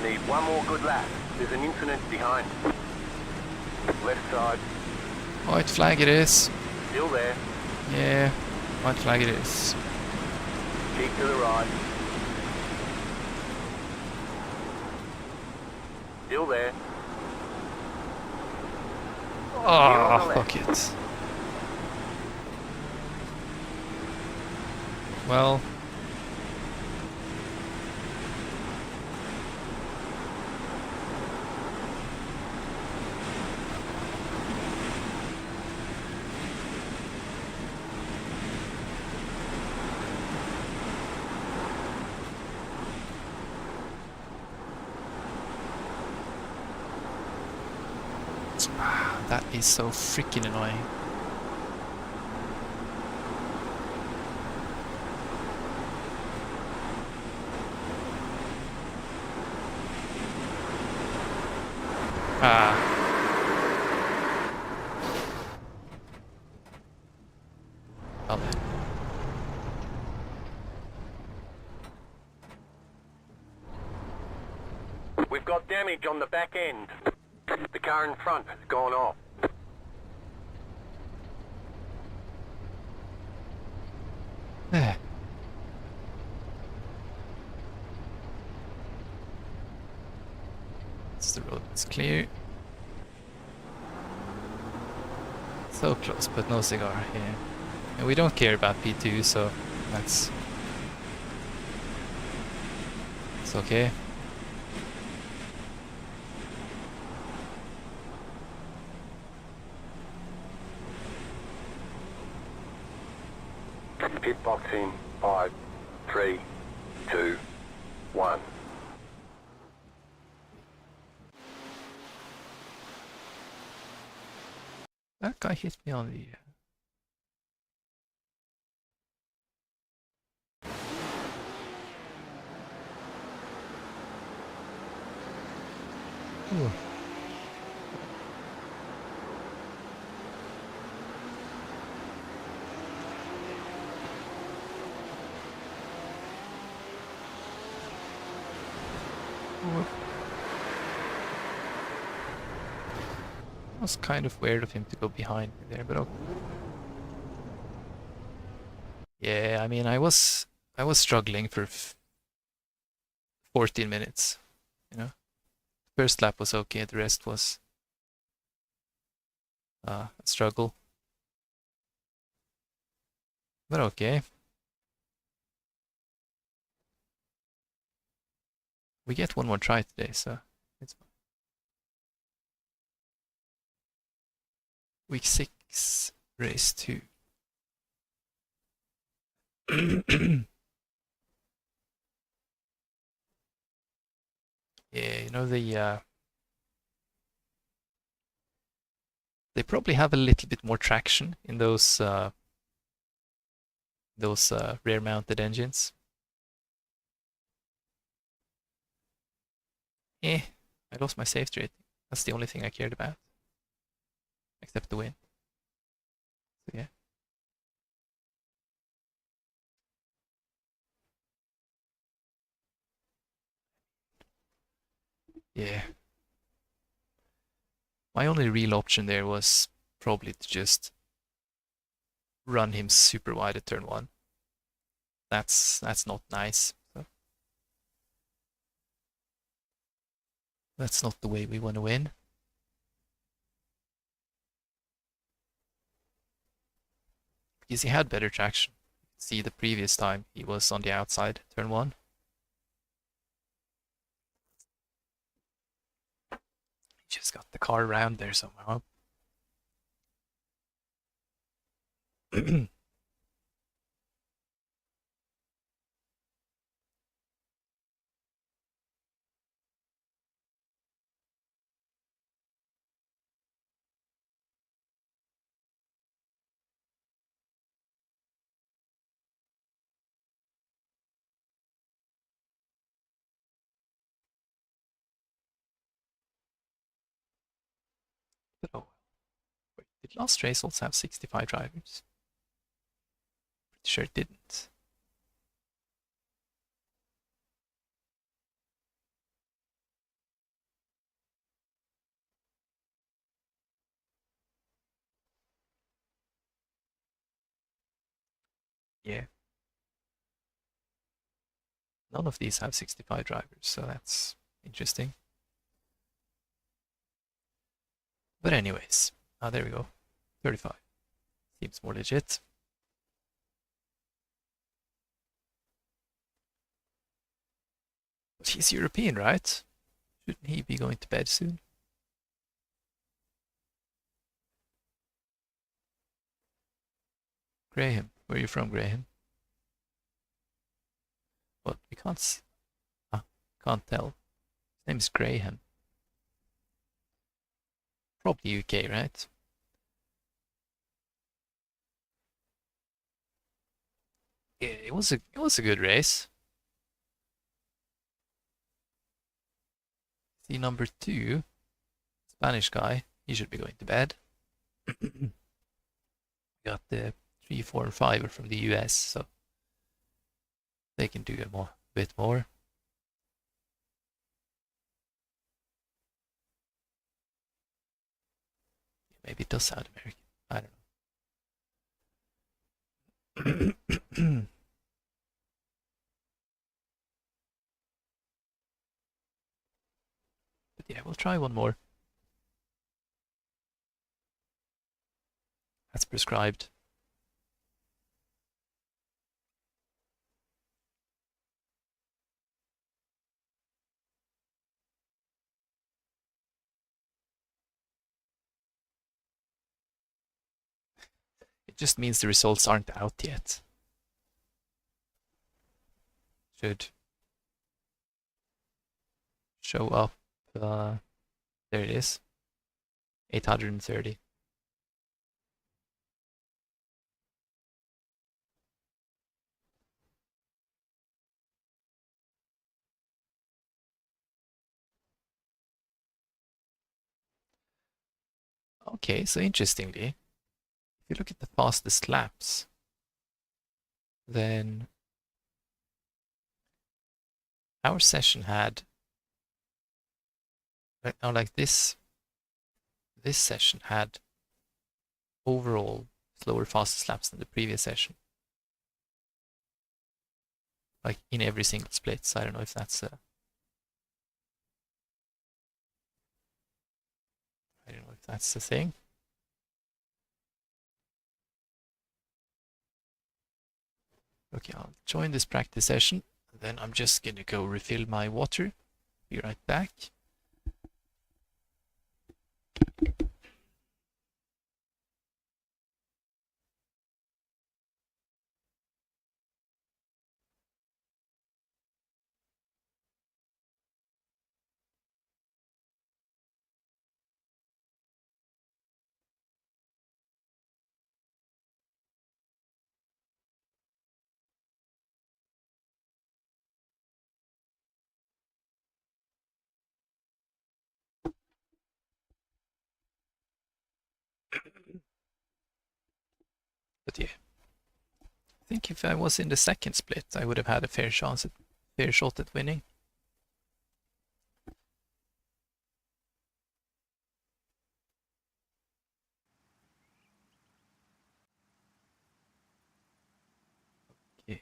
I need one more good lap. There's an incident behind. Left side. White flag it is. Still there. Yeah, white flag it is. Keep to the right. Still there. Oh, fuck it. Well. That is so freaking annoying. Ah. Oh man. We've got damage on the back end. The car in front has gone off. There. It's the road that's clear. So close, but no cigar here. And we don't care about P2, so that's... it's okay. Pit box in 5, 3, 2, 1. That guy hit me on the... Ooh. It was kind of weird of him to go behind me there, but okay. Yeah, I mean, I was struggling for 14 minutes, you know. First lap was okay, the rest was a struggle. But okay. We get one more try today, so it's fine. Week 6, race 2. Yeah, you know, they probably have a little bit more traction in those rear-mounted engines. I lost my safety rating. That's the only thing I cared about, except the win. So yeah. Yeah. My only real option there was probably to just run him super wide at turn 1. That's not nice. So that's not the way we want to win. Because he had better traction. See, the previous time he was on the outside, turn 1. He just got the car around there somehow. But oh, wait, did last race also have 65 drivers? Pretty sure it didn't. Yeah. None of these have 65 drivers, so that's interesting. But anyways, there we go. 35. Seems more legit. But he's European, right? Shouldn't he be going to bed soon? Graham. Where are you from, Graham? What? We can't tell. His name is Graham. Probably UK, right? Yeah, it was a good race. The number 2, Spanish guy, he should be going to bed. Got the 3, 4, and 5 are from the US, so they can do a bit more. Maybe it does sound American. I don't know. But yeah, we'll try one more. That's prescribed. It just means the results aren't out yet. Should show up. There it is. 830. Okay, so interestingly, if you look at the fastest laps, then our session had, like this session had overall slower fastest laps than the previous session. Like in every single split, so I don't know if that's I don't know if that's the thing. Okay, I'll join this practice session. Then I'm just gonna go refill my water. Be right back. But yeah, I think if I was in the second split, I would have had a fair shot at winning. Okay.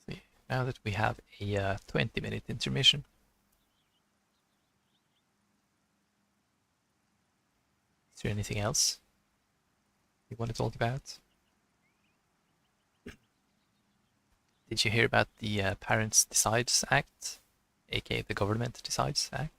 So yeah, now that we have a 20-minute intermission, is there anything else you want to talk about? Did you hear about the Parents Decides Act, aka the Government Decides Act?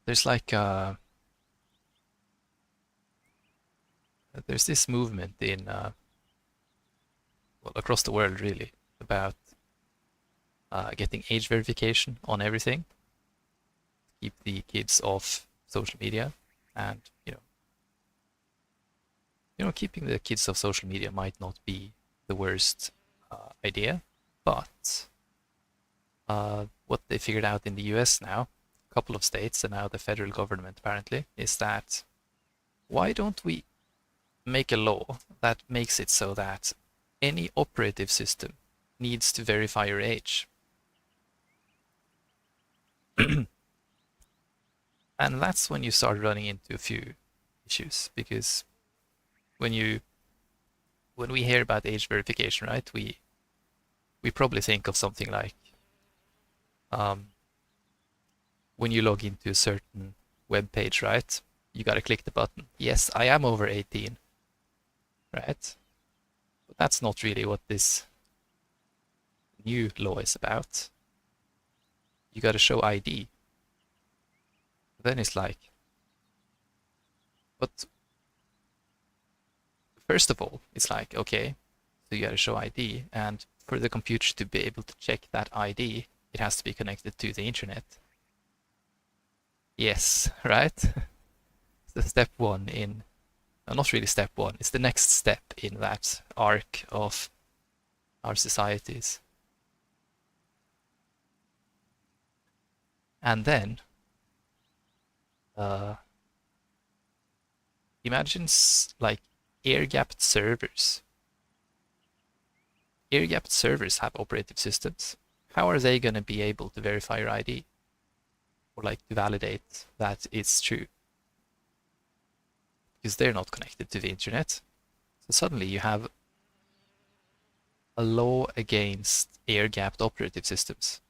There's like there's this movement in well, across the world really about getting age verification on everything, keep the kids off social media, and keeping the kids off social media might not be the worst idea, but what they figured out in the US now couple of states and now the federal government apparently, is that why don't we make a law that makes it so that any operative system needs to verify your age? And that's when you start running into a few issues, because when we hear about age verification, right, we probably think of something like when you log into a certain web page, right, you gotta click the button, yes, I am over 18, right? But that's not really what this new law is about. You gotta show ID. Then it's like, but first of all, it's like, okay, so you gotta show ID, and for the computer to be able to check that ID, it has to be connected to the internet. Yes, right? It's the step one in, not really step one, it's the next step in that arc of our societies. And then, imagine like air-gapped servers. Air-gapped servers have operative systems. How are they going to be able to verify your ID? Or like to validate that it's true? Because they're not connected to the internet. So suddenly you have a law against air-gapped operative systems.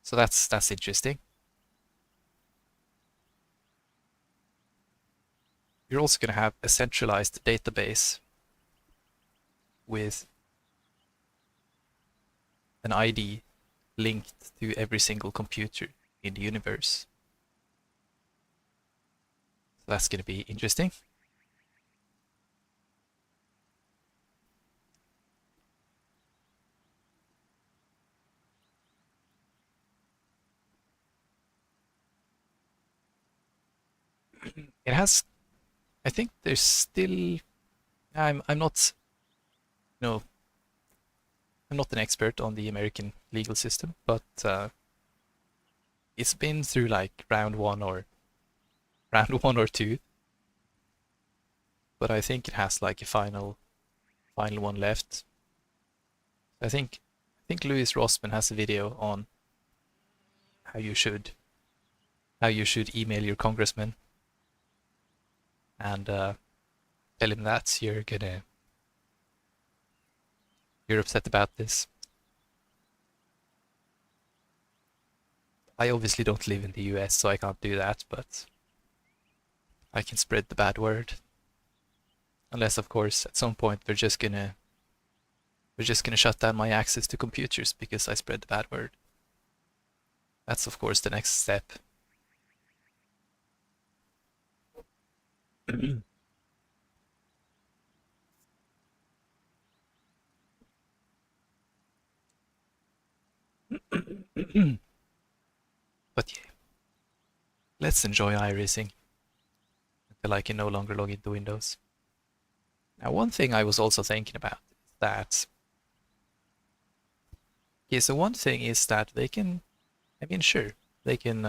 So that's interesting. You're also going to have a centralized database with an ID linked to every single computer in the universe. So that's going to be interesting. It has, I think there's still, I'm not, no, I'm not an expert on the American legal system, but it's been through like round one or two, but I think it has like a final one left. I think Louis Rossman has a video on how you should email your congressman and tell him that you're upset about this. I obviously don't live in the US, so I can't do that, but I can spread the bad word. Unless, of course, at some point we're just gonna shut down my access to computers because I spread the bad word. That's, of course, the next step. But yeah, let's enjoy iRacing until I can no longer log into Windows. Now, one thing I was also thinking about is that, yeah, so one thing is that they can, I mean, sure, they can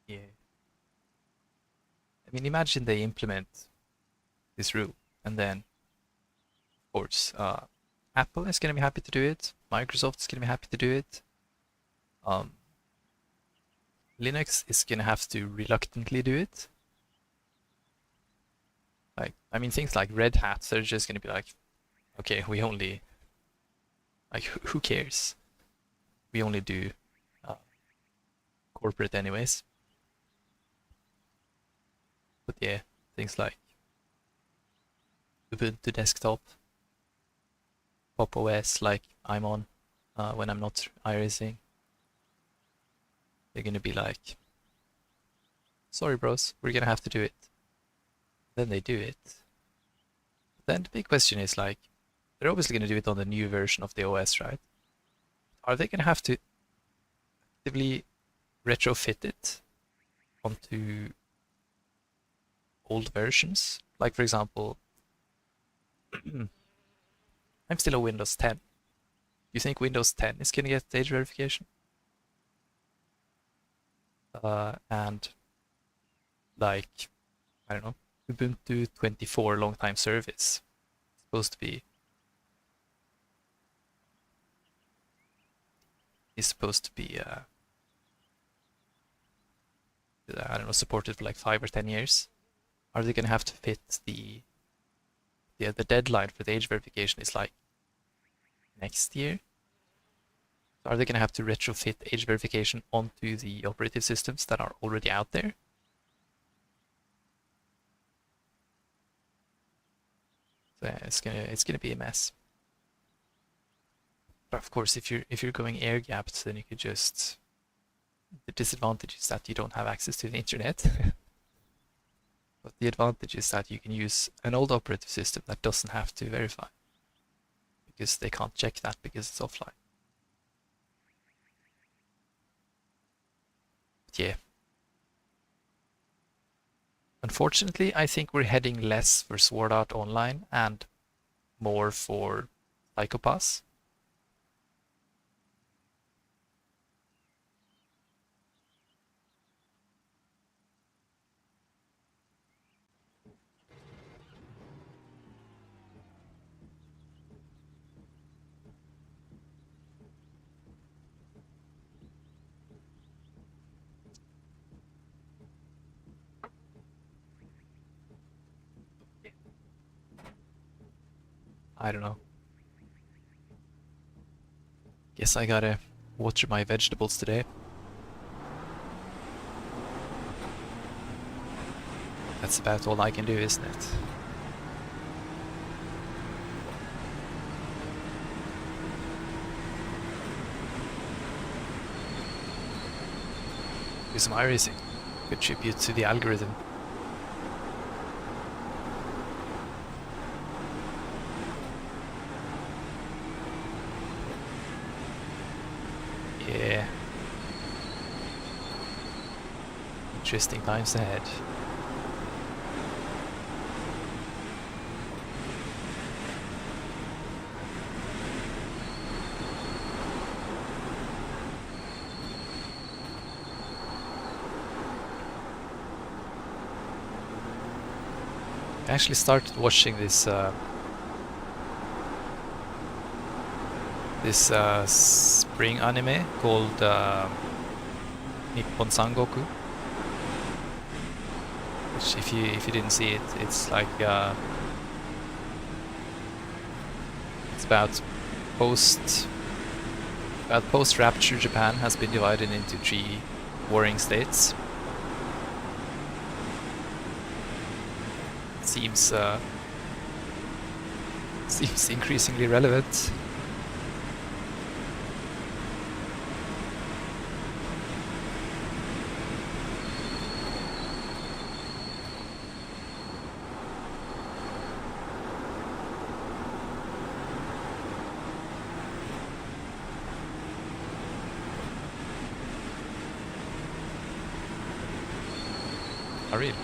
yeah. I mean, imagine they implement this rule, and then, of course, Apple is going to be happy to do it. Microsoft is going to be happy to do it. Linux is going to have to reluctantly do it. Like, I mean, things like Red Hat, they're just going to be like, okay, we only, like, who cares? We only do corporate anyways. But yeah, things like Ubuntu desktop, Pop OS, like I'm on when I'm not iRacing. They're gonna be like, sorry bros, we're gonna have to do it. Then they do it. Then the big question is like, they're obviously gonna do it on the new version of the OS, right? are they going to have to actively retrofit it onto old versions? Like, for example, I'm still on Windows 10. You think Windows 10 is going to get age verification? And like, I don't know, Ubuntu 24 long time service supposed to be I don't know, supported for like 5 or 10 years. Are they going to have to fit the deadline for the age verification is like next year? So are they going to have to retrofit age verification onto the operative systems that are already out there? So yeah, it's gonna be a mess. But of course, if you're going air gapped, then you could just, the disadvantage is that you don't have access to the internet. But the advantage is that you can use an old operative system that doesn't have to verify, because they can't check that because it's offline. But yeah. Unfortunately, I think we're heading less for Sword Art Online and more for Psychopass. I don't know. Guess I gotta water my vegetables today. That's about all I can do, isn't it? Do some iRacing. Contribute to the algorithm. Yeah. Interesting times ahead. I actually started watching this spring anime called Nippon Sangoku. Which, if you didn't see it, it's like it's about post-rapture Japan has been divided into 3 warring states. Seems increasingly relevant. Oh, really?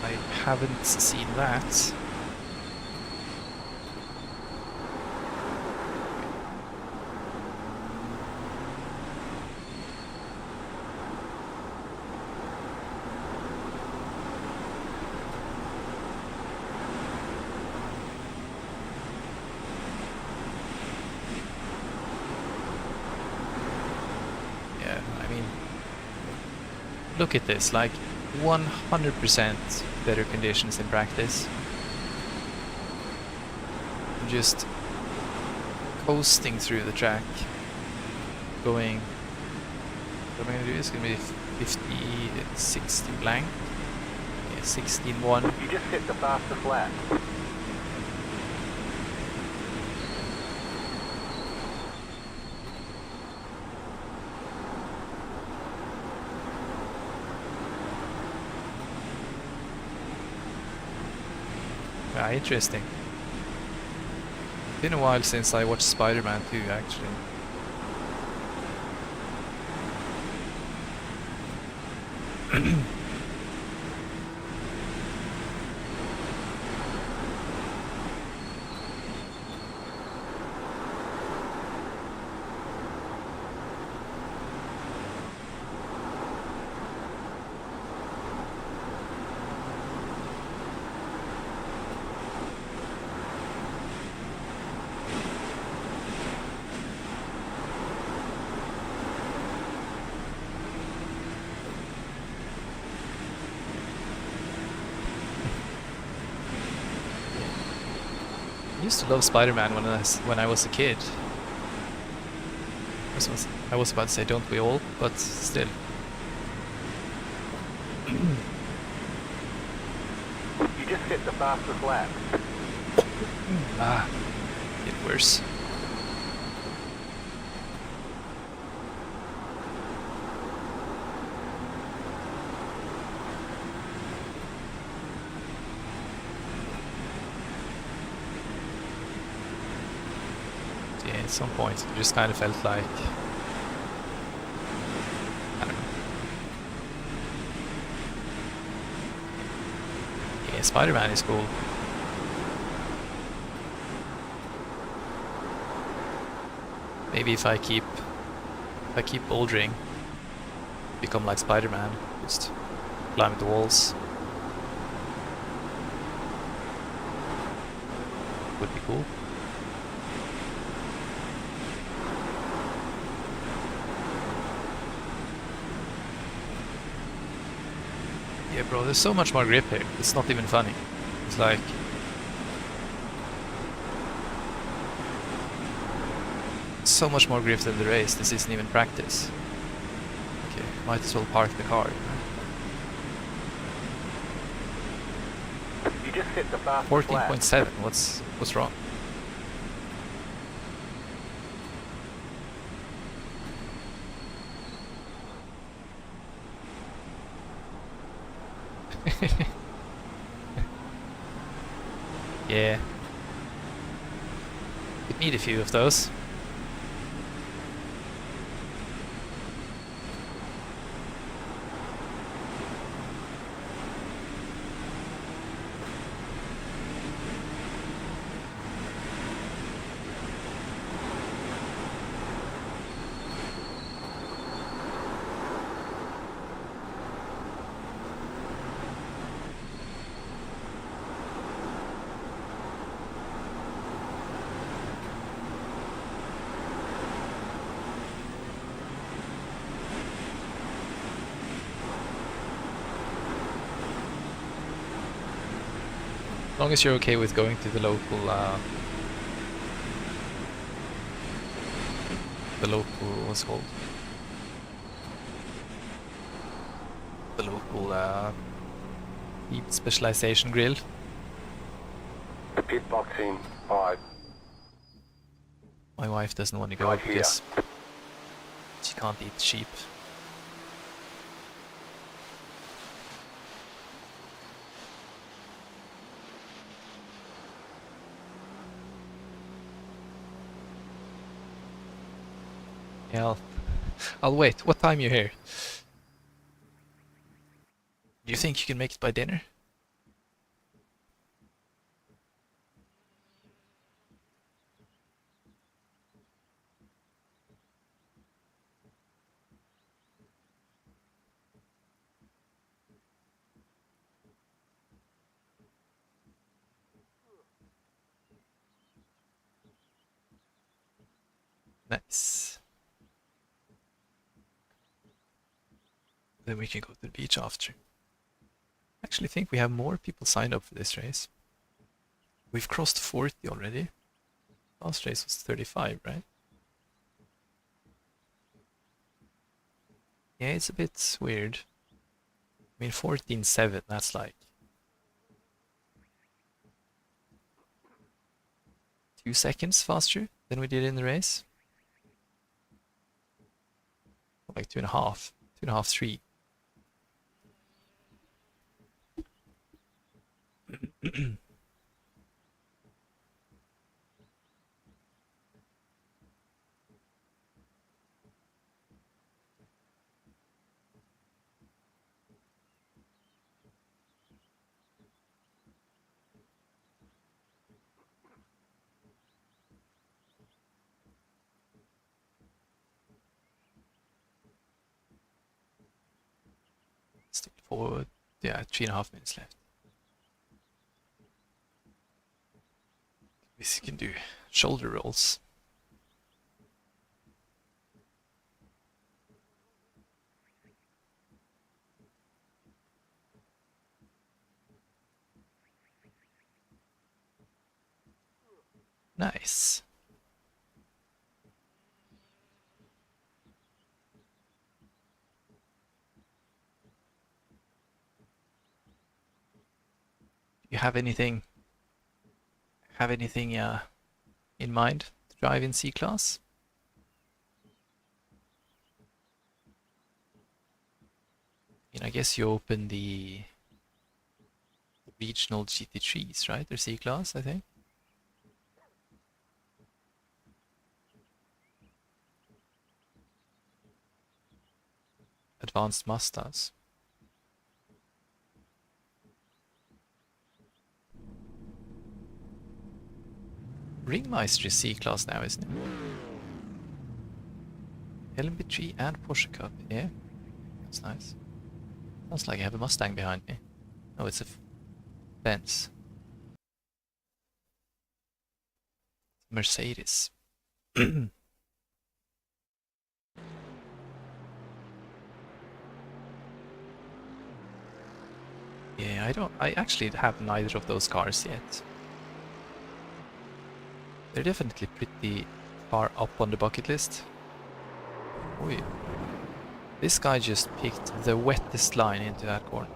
I haven't seen that. Yeah, I mean, look at this, like 100% better conditions in practice. I'm just coasting through the track, going, what am I going to do? It's going to be 50, 60 blank, yeah, 16.1. You just hit the faster flat. interesting. Been a while since I watched Spider-Man 2, actually. I used to love Spider-Man when I was a kid. I was about to say, don't we all? But still. You just hit the fastest lap. Get worse. At some point it just kind of felt like, I don't know. Yeah, Spider-Man is cool. Maybe if I keep bouldering, become like Spider-Man, just climb the walls. Would be cool. Yeah, bro, there's so much more grip here. It's not even funny. It's like... so much more grip than the race. This isn't even practice. Okay, might as well park the car. You just hit the fastest lap. 14.7. What's wrong? Yeah. Could need a few of those. As long as you're okay with going to the local, what's it called? The local, meat specialization grill. Pit box in 5. My wife doesn't want to go IKEA. because she can't eat sheep. Yeah, I'll wait. What time you here? Do you think you can make it by dinner? Nice. Then we can go to the beach after. I actually think we have more people signed up for this race. We've crossed 40 already. Last race was 35, right? Yeah, it's a bit weird. I mean, 14.7, that's like 2 seconds faster than we did in the race. Like 2.5, 2.5, 3. 4, yeah, 3.5 minutes left. We can do shoulder rolls. Nice. Do you have anything in mind to drive in C-Class? I guess you open the regional GT3s, right? They're C-Class, I think. Advanced Mustangs. Ringmeister is C-Class now, isn't it? LMP3 and Porsche Cup, yeah. That's nice. Sounds like I have a Mustang behind me. Oh, it's a Benz. Mercedes. Yeah, I actually have neither of those cars yet. They're definitely pretty far up on the bucket list. Oh yeah. This guy just picked the wettest line into that corner.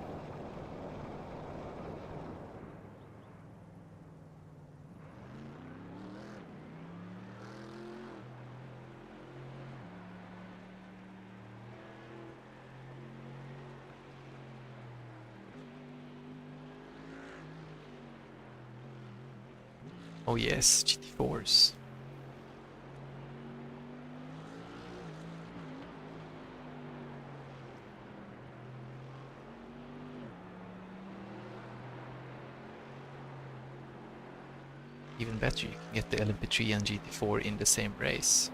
Oh yes, GT4s. Even better, you can get the LMP3 and GT4 in the same race.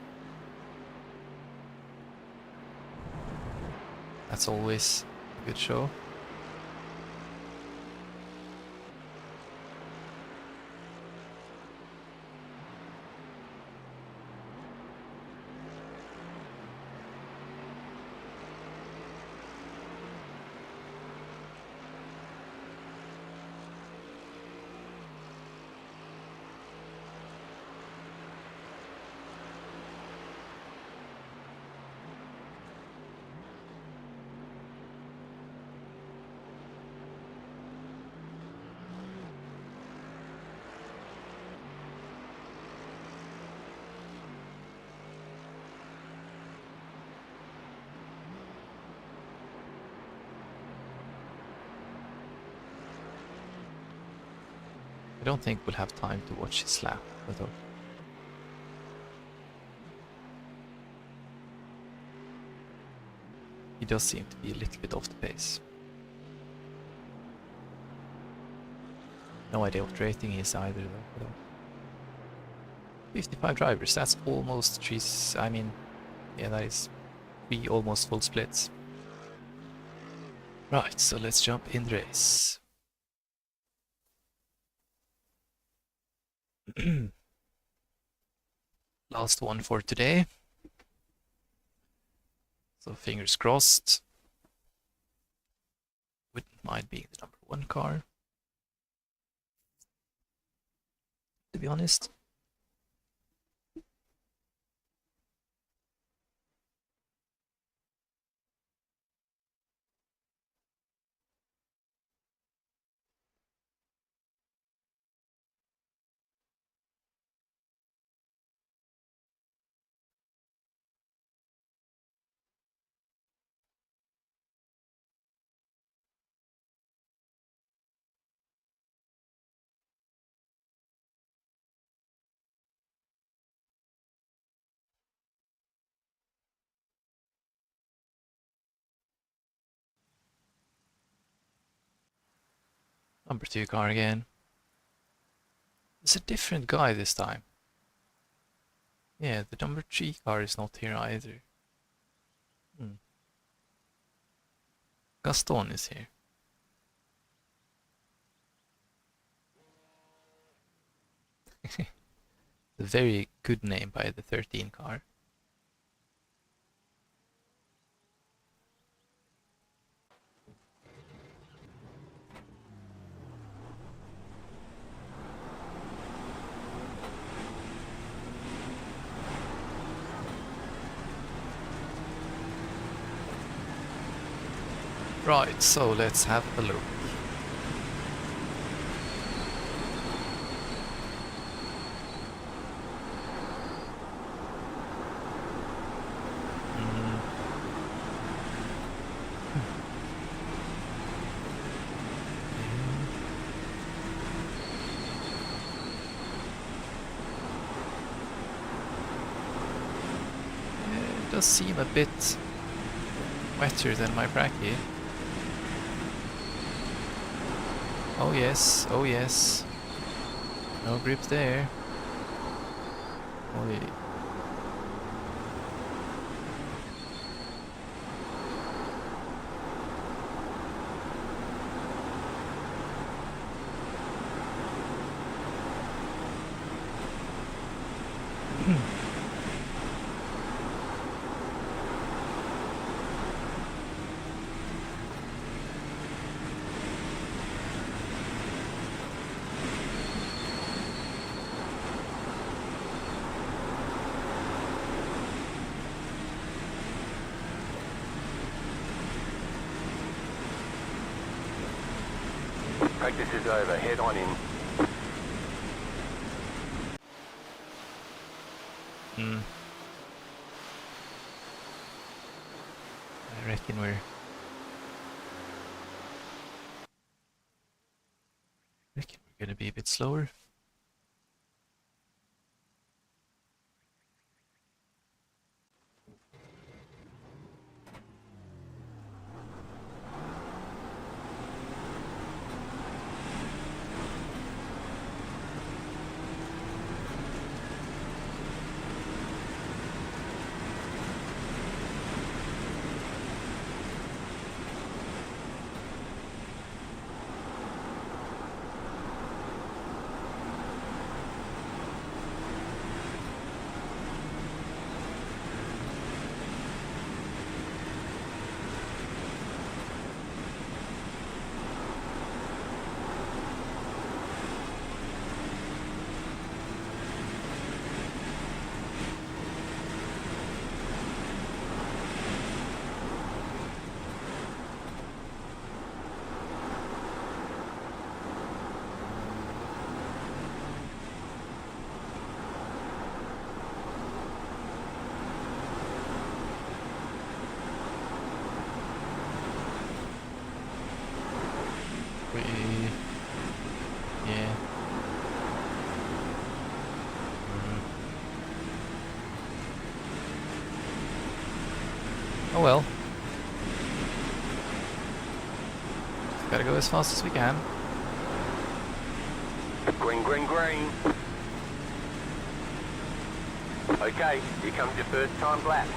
That's always a good show. I don't think we'll have time to watch his lap, though. He does seem to be a little bit off the pace. No idea what rating he is either, though. 55 drivers, that's almost I mean, yeah, that is 3 almost full splits. Right, so let's jump in the race. Last one for today. So fingers crossed. Wouldn't mind being the #1 car, to be honest. #2 car again. It's a different guy this time. Yeah, the #3 car is not here either. Gaston is here. A very good name by the 13 car. Right, so let's have a look. It does seem a bit wetter than my bracky. Oh yes, oh yes. No grip there. Oi. Practice is over. Head on in. I reckon we're gonna be a bit slower. Yeah. Oh well. Gotta go as fast as we can. Green, green, green. Okay, here comes your first time lap.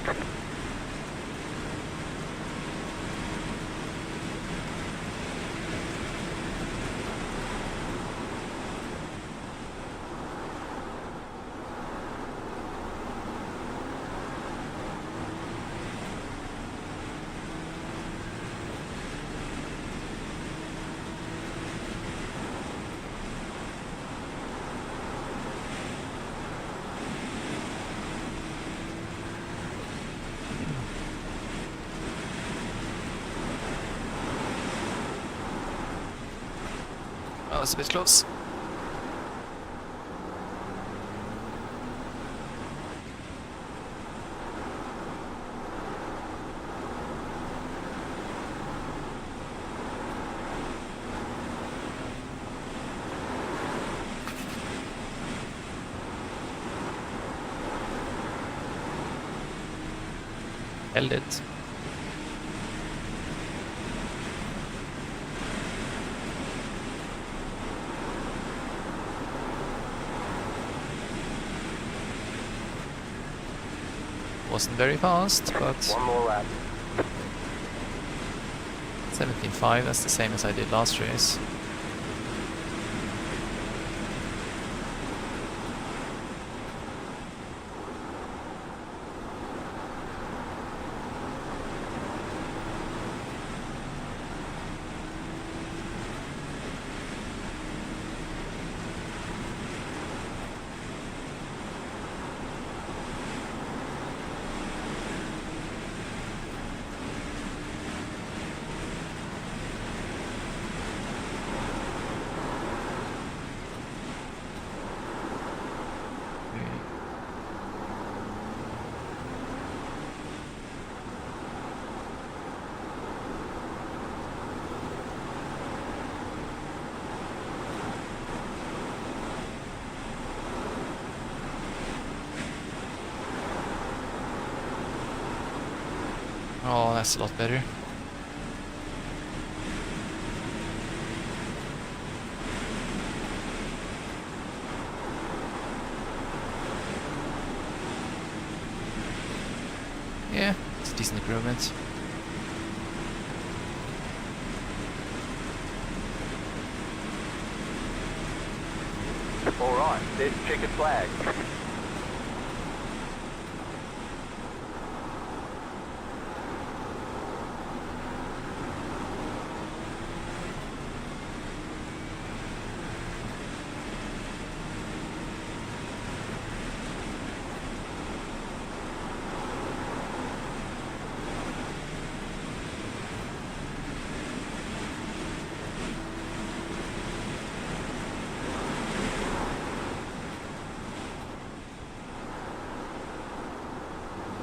Oh, it's a bit close. Held it. Wasn't very fast, but One more lap. 17.5, that's the same as I did last race. Oh, that's a lot better. Yeah, it's a decent improvement. Alright, there's checkered flag.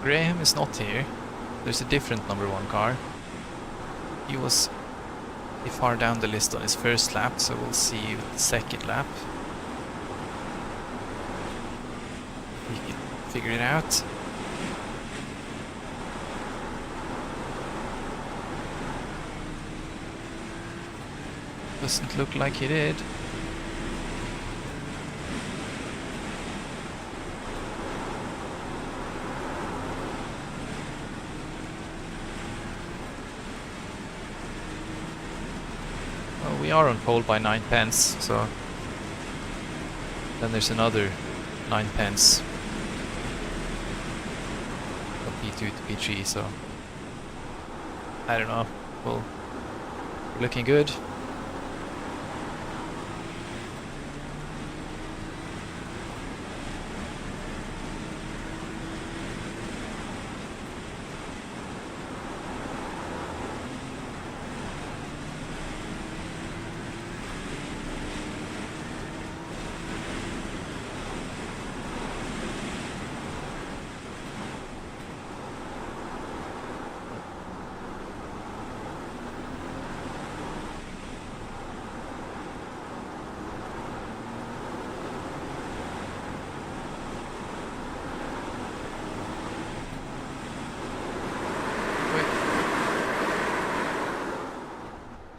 Graham is not here. There's a different number 1 car. He was far down the list on his first lap, so we'll see with the second lap. We can figure it out. Doesn't look like he did. We are on pole by 9 pence, so then there's another 9 pence from P2 to P3, so I don't know. Well, looking good.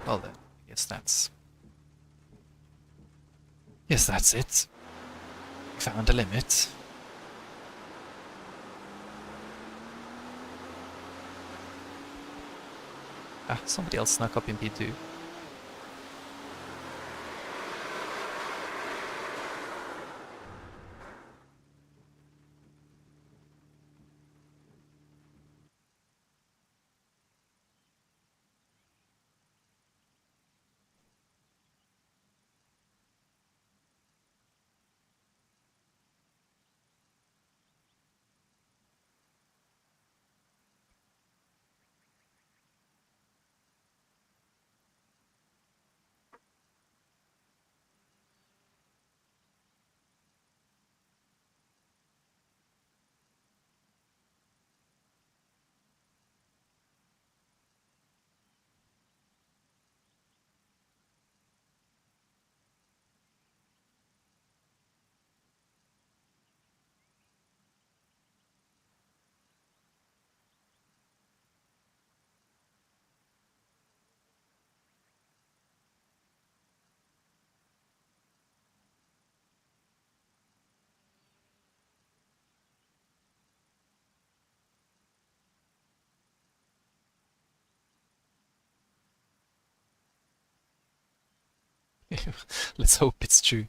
Well then, I guess that's it. Found a limit. Ah, somebody else snuck up in P2. Let's hope it's true.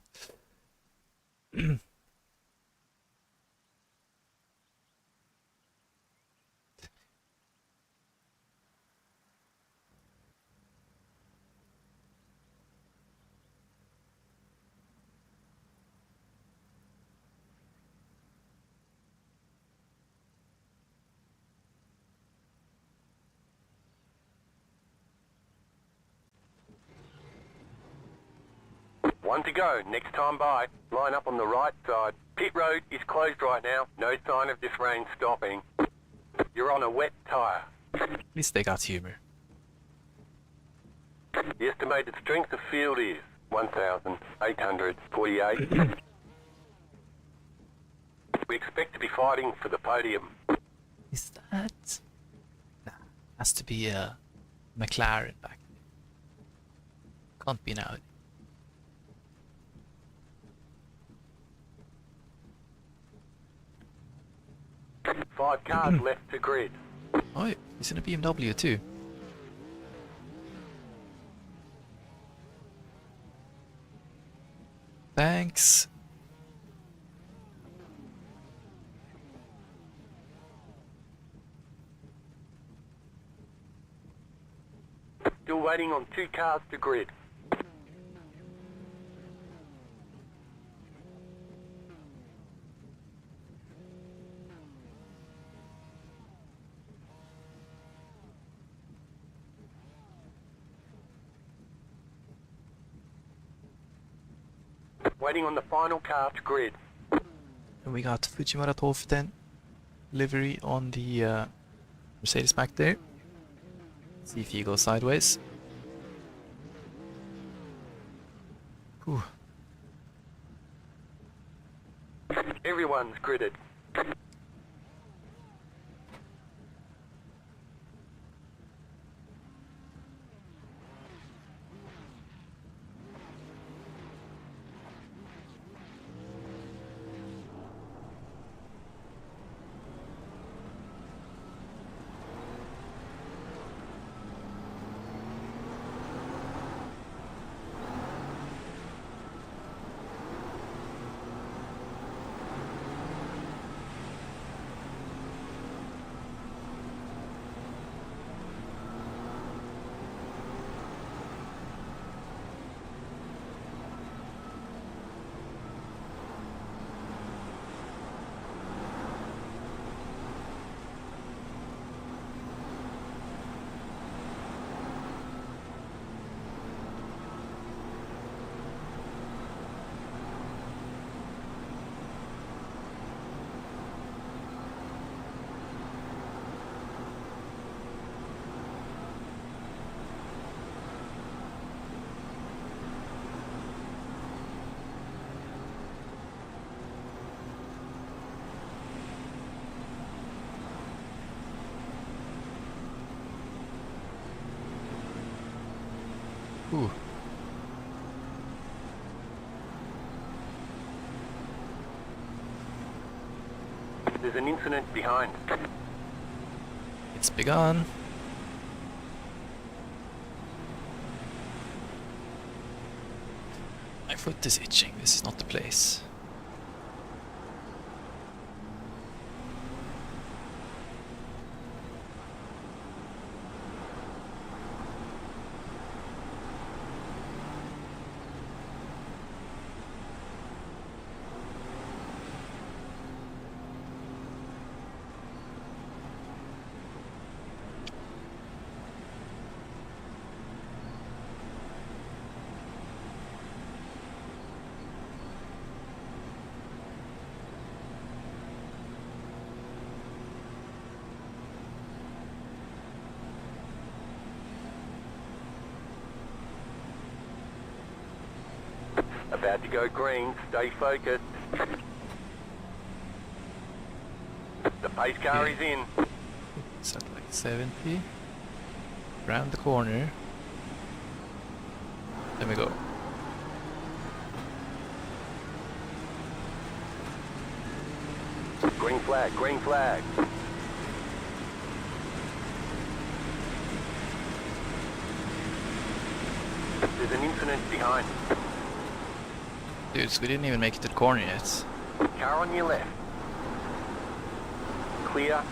One to go. Next time by. Line up on the right side. Pit road is closed right now. No sign of this rain stopping. You're on a wet tyre. At least they got humor. The estimated strength of field is 1,848. We expect to be fighting for the podium. Is that? Nah, has to be a McLaren back there. Can't be an Audi. 5 cars left to grid. Oh, he's in a BMW too. Thanks. Still waiting on 2 cars to grid. Waiting on the final car to grid. And we got Fujimura Toften livery on the Mercedes back there. See if he goes sideways. Whew. Everyone's gridded. Ooh. There's an incident behind. It's begun. My foot is itching. This is not the place. About to go green, stay focused. The pace car is in. It's at like 70. Round the corner. There we go. Green flag, green flag. There's an incident behind. Dudes, we didn't even make it to the corner yet. Car on your left. Clear.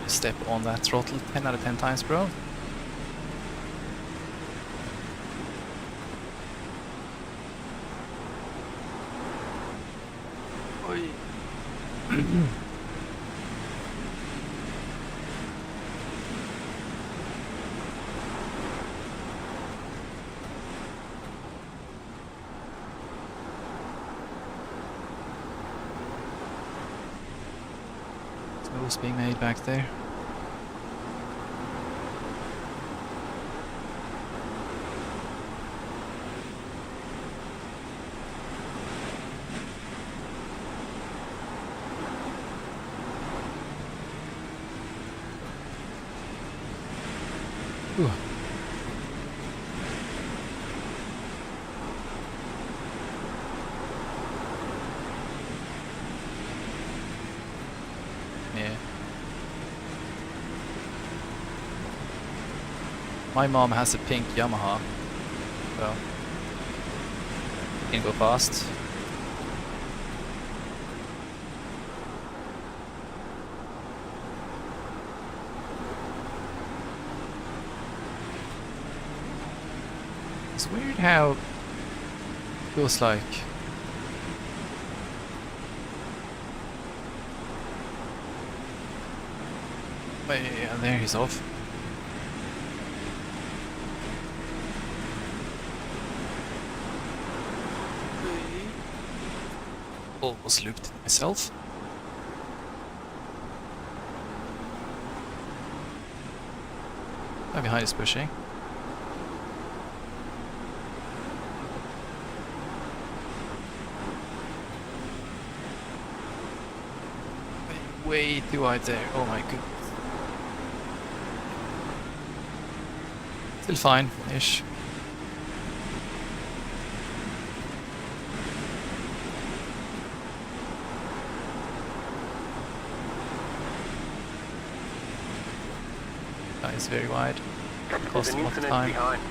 Step on that throttle 10 out of 10 times, bro. Oi. Moves being made back there. Ooh. Yeah. My mom has a pink Yamaha, so can go fast. It's weird how it feels like yeah, there he's off. Almost looped it myself. Guy behind is pushing. Way too wide there. Oh my goodness. Still fine-ish. That is very wide. Cost a lot of time. Behind.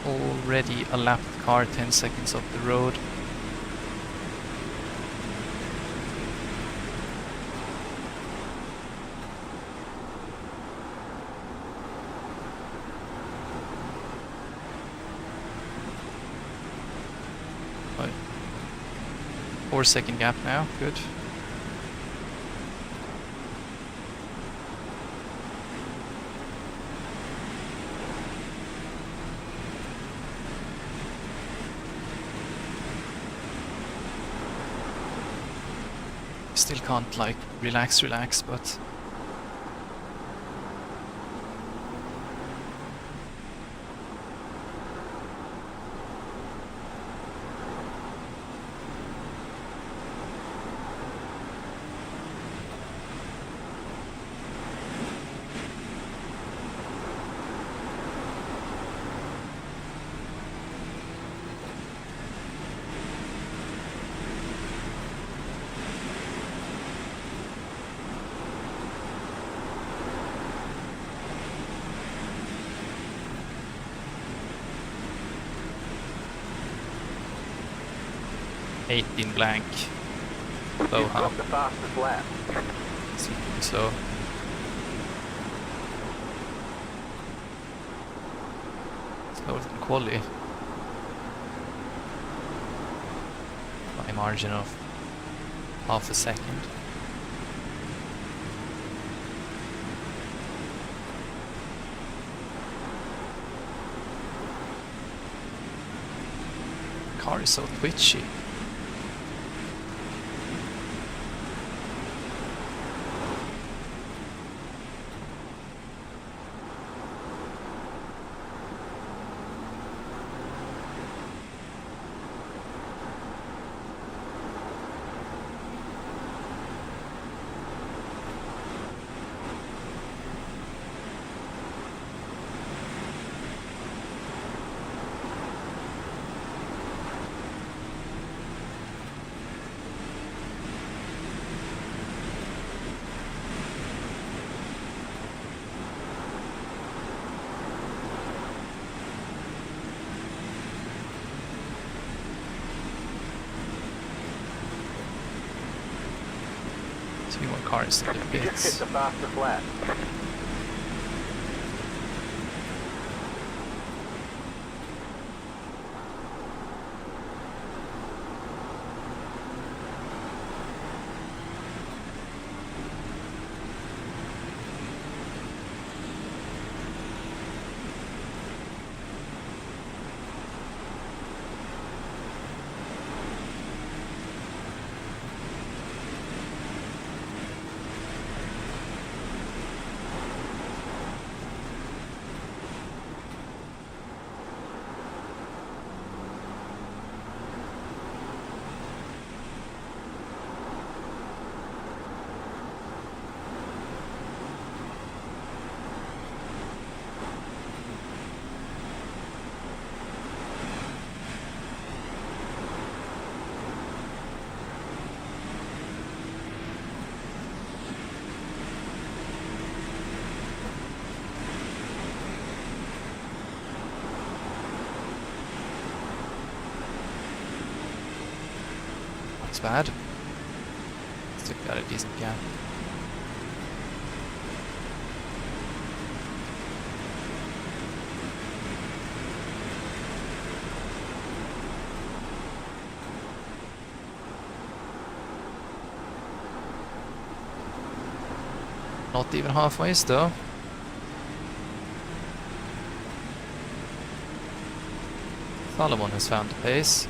Already a lapped car 10 seconds off the road. But 4-second gap now, good. Still can't like relax, but in blank. Low You've got the fastest lap. So slower than quali by a margin of half a second. The car is so twitchy. few more cars in the You just hit pits. the fastest lap. It's bad. Still got a decent gap. Not even halfway still. Solomon has found the pace.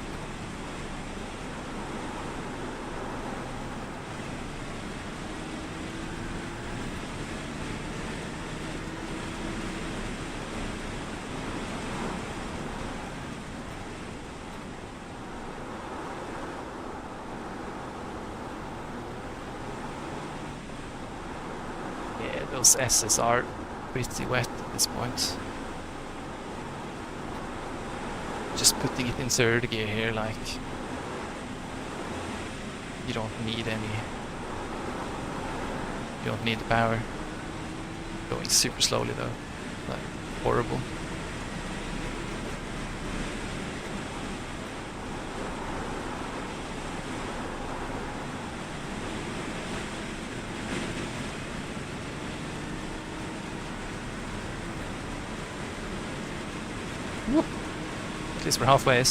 Yeah, those S's are pretty wet at this point. Just putting it in third gear here, like, you don't need any, you don't need the power. Going super slowly though, like, horrible. Whoop. At least we're halfway.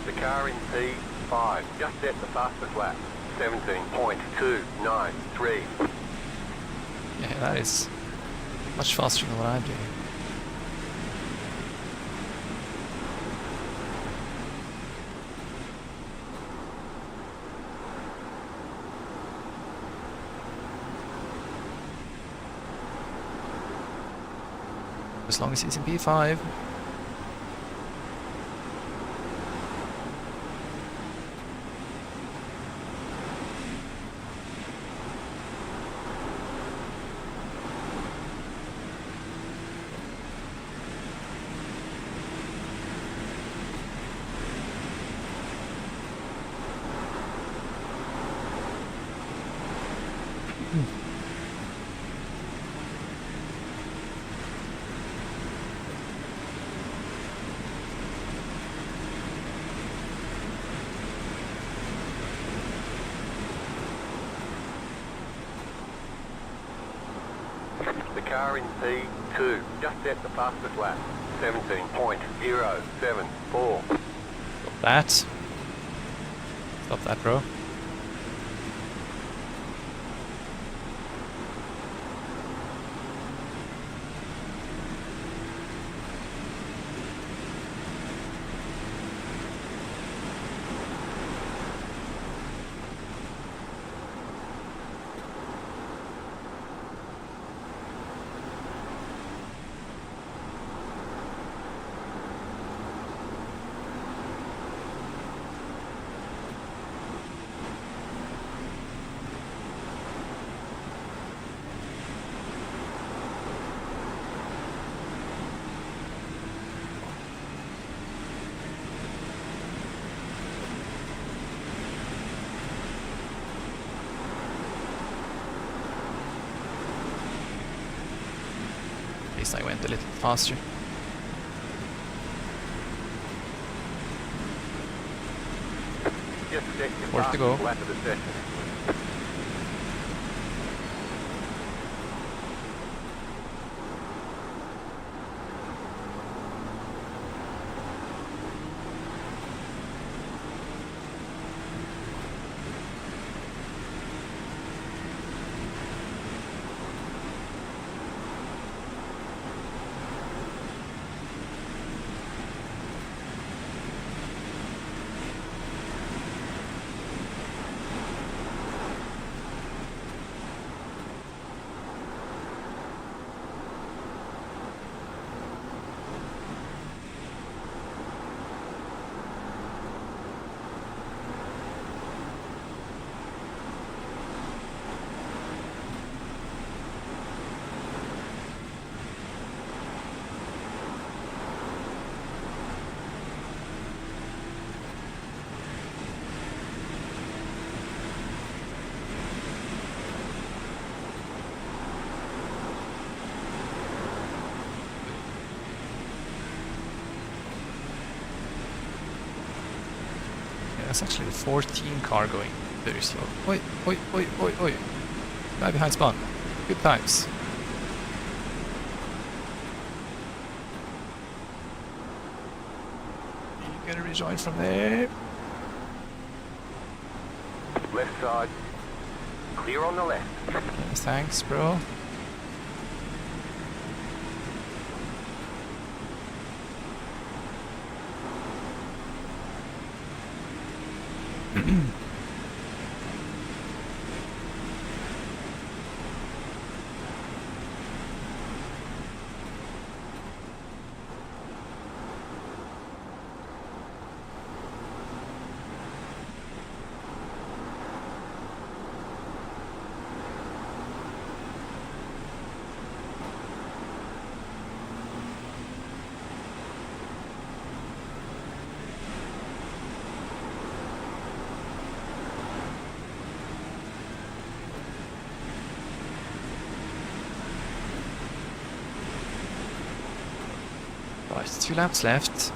The car in P5 just set the fastest lap. 17.293. Yeah, that is much faster than what I'm doing. As long as he's in P5. The car in P2 just set the fastest lap. 17.074. Stop that. Stop that, bro. least I went a little faster. Just check your 4 to go. lap of the session. That's actually the 14 car going very slow. Oi, oi, oi, oi, oi. Guy behind spawn. Good times. You gotta rejoin from there. Left side. Clear on the left. Yes, thanks, bro. Right, 2 laps left.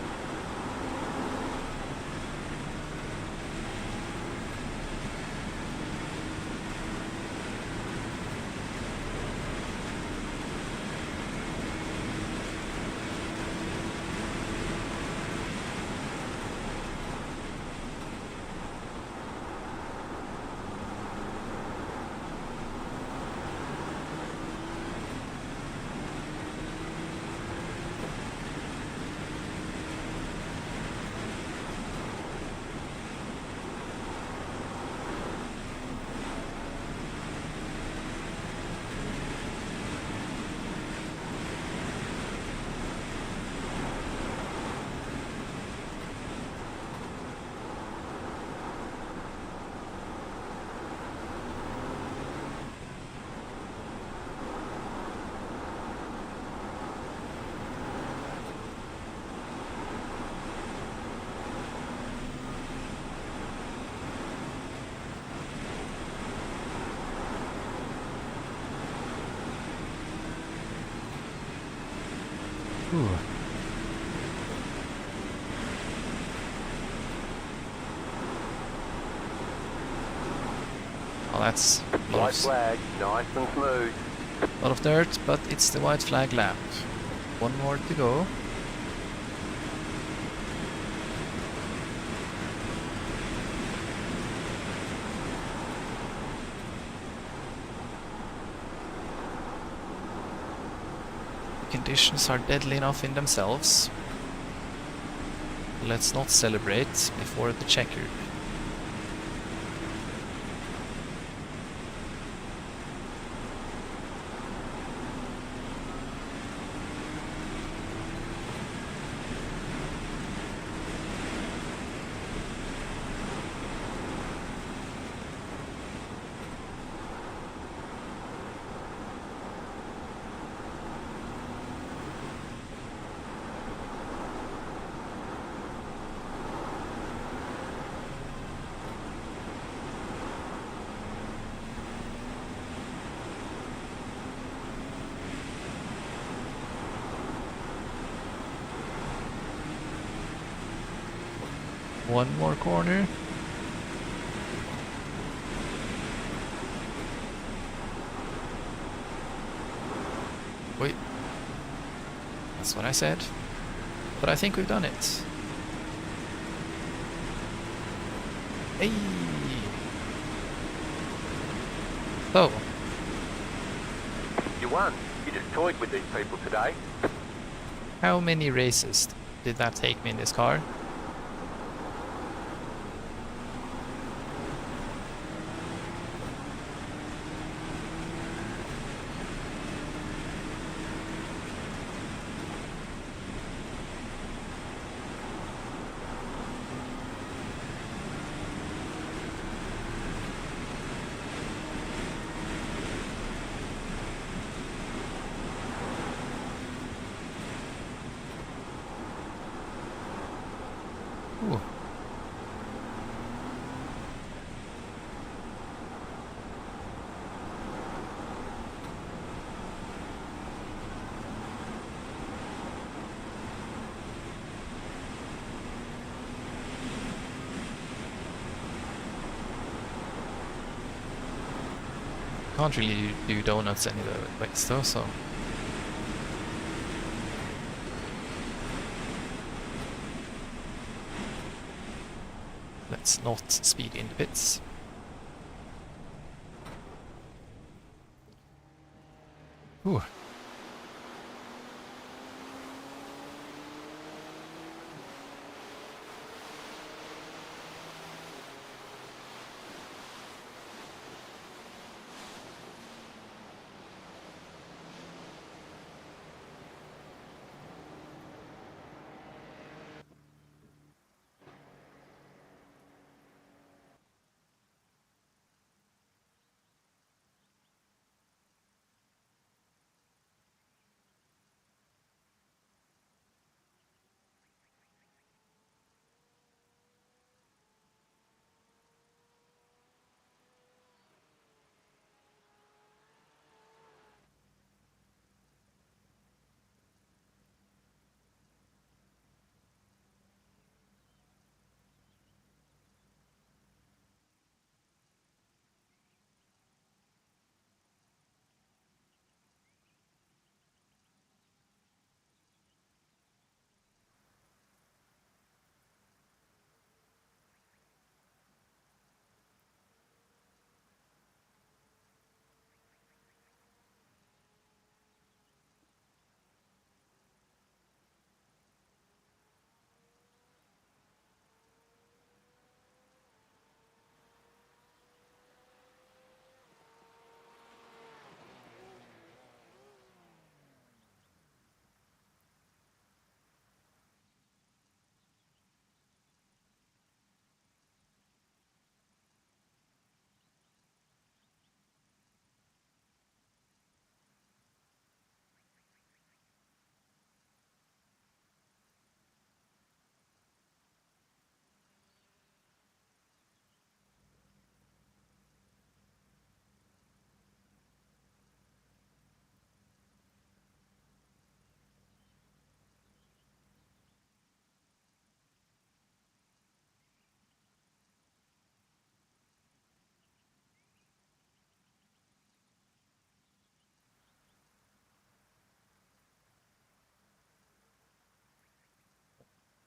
Ooh. Well, that's White flag, nice and smooth. a lot of dirt, but it's the white flag lap. 1 more to go. Conditions are deadly enough in themselves. Let's not celebrate before the checkered. One more corner. Wait. That's what I said. But I think we've done it. Hey! So. You won. You just toyed with these people today. How many races did that take me in this car? Ooh. Can't really do donuts any other ways though, so. Let's not speed in the pits. Ooh.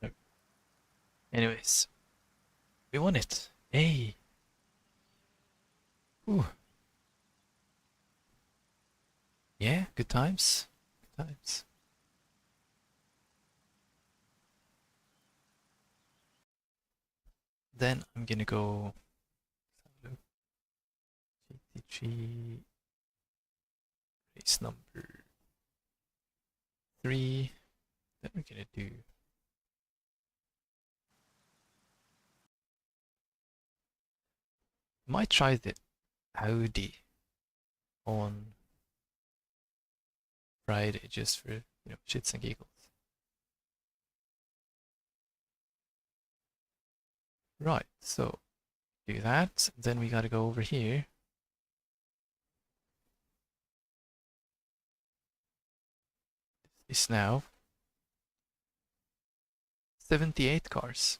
No. Anyways, we won it. Hey. Ooh. Yeah, good times. Good times. Then I'm gonna go GT3 race number 3. Then we're gonna do might try the Audi on Friday just for, you know, shits and giggles. Right, so do that. Then we gotta go over here. This now 78 cars.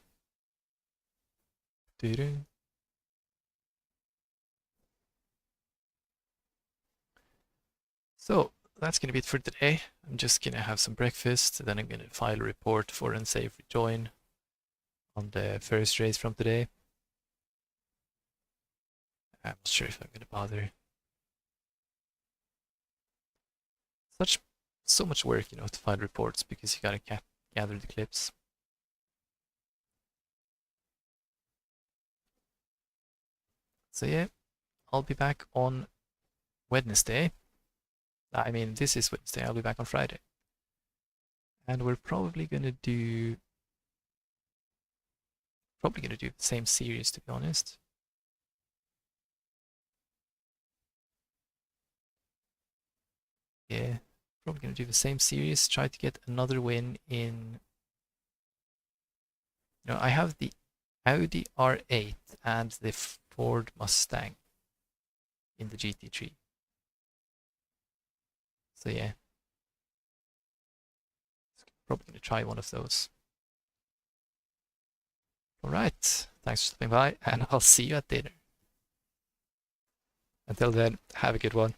So that's gonna be it for today. I'm just gonna have some breakfast, then I'm gonna file a report for unsafe rejoin on the first race from today. I'm not sure if I'm gonna bother. So much work, you know, to file reports because you gotta gather the clips. So yeah, I'll be back on Wednesday. I mean, this is Wednesday. I'll be back on Friday, and we're probably gonna do the same series, to be honest. Yeah, probably gonna do the same series. Try to get another win in. You know, I have the Audi R8 and the Ford Mustang in the GT3. So yeah, probably gonna try one of those. All right, thanks for stopping by, and I'll see you at dinner. Until then, have a good one.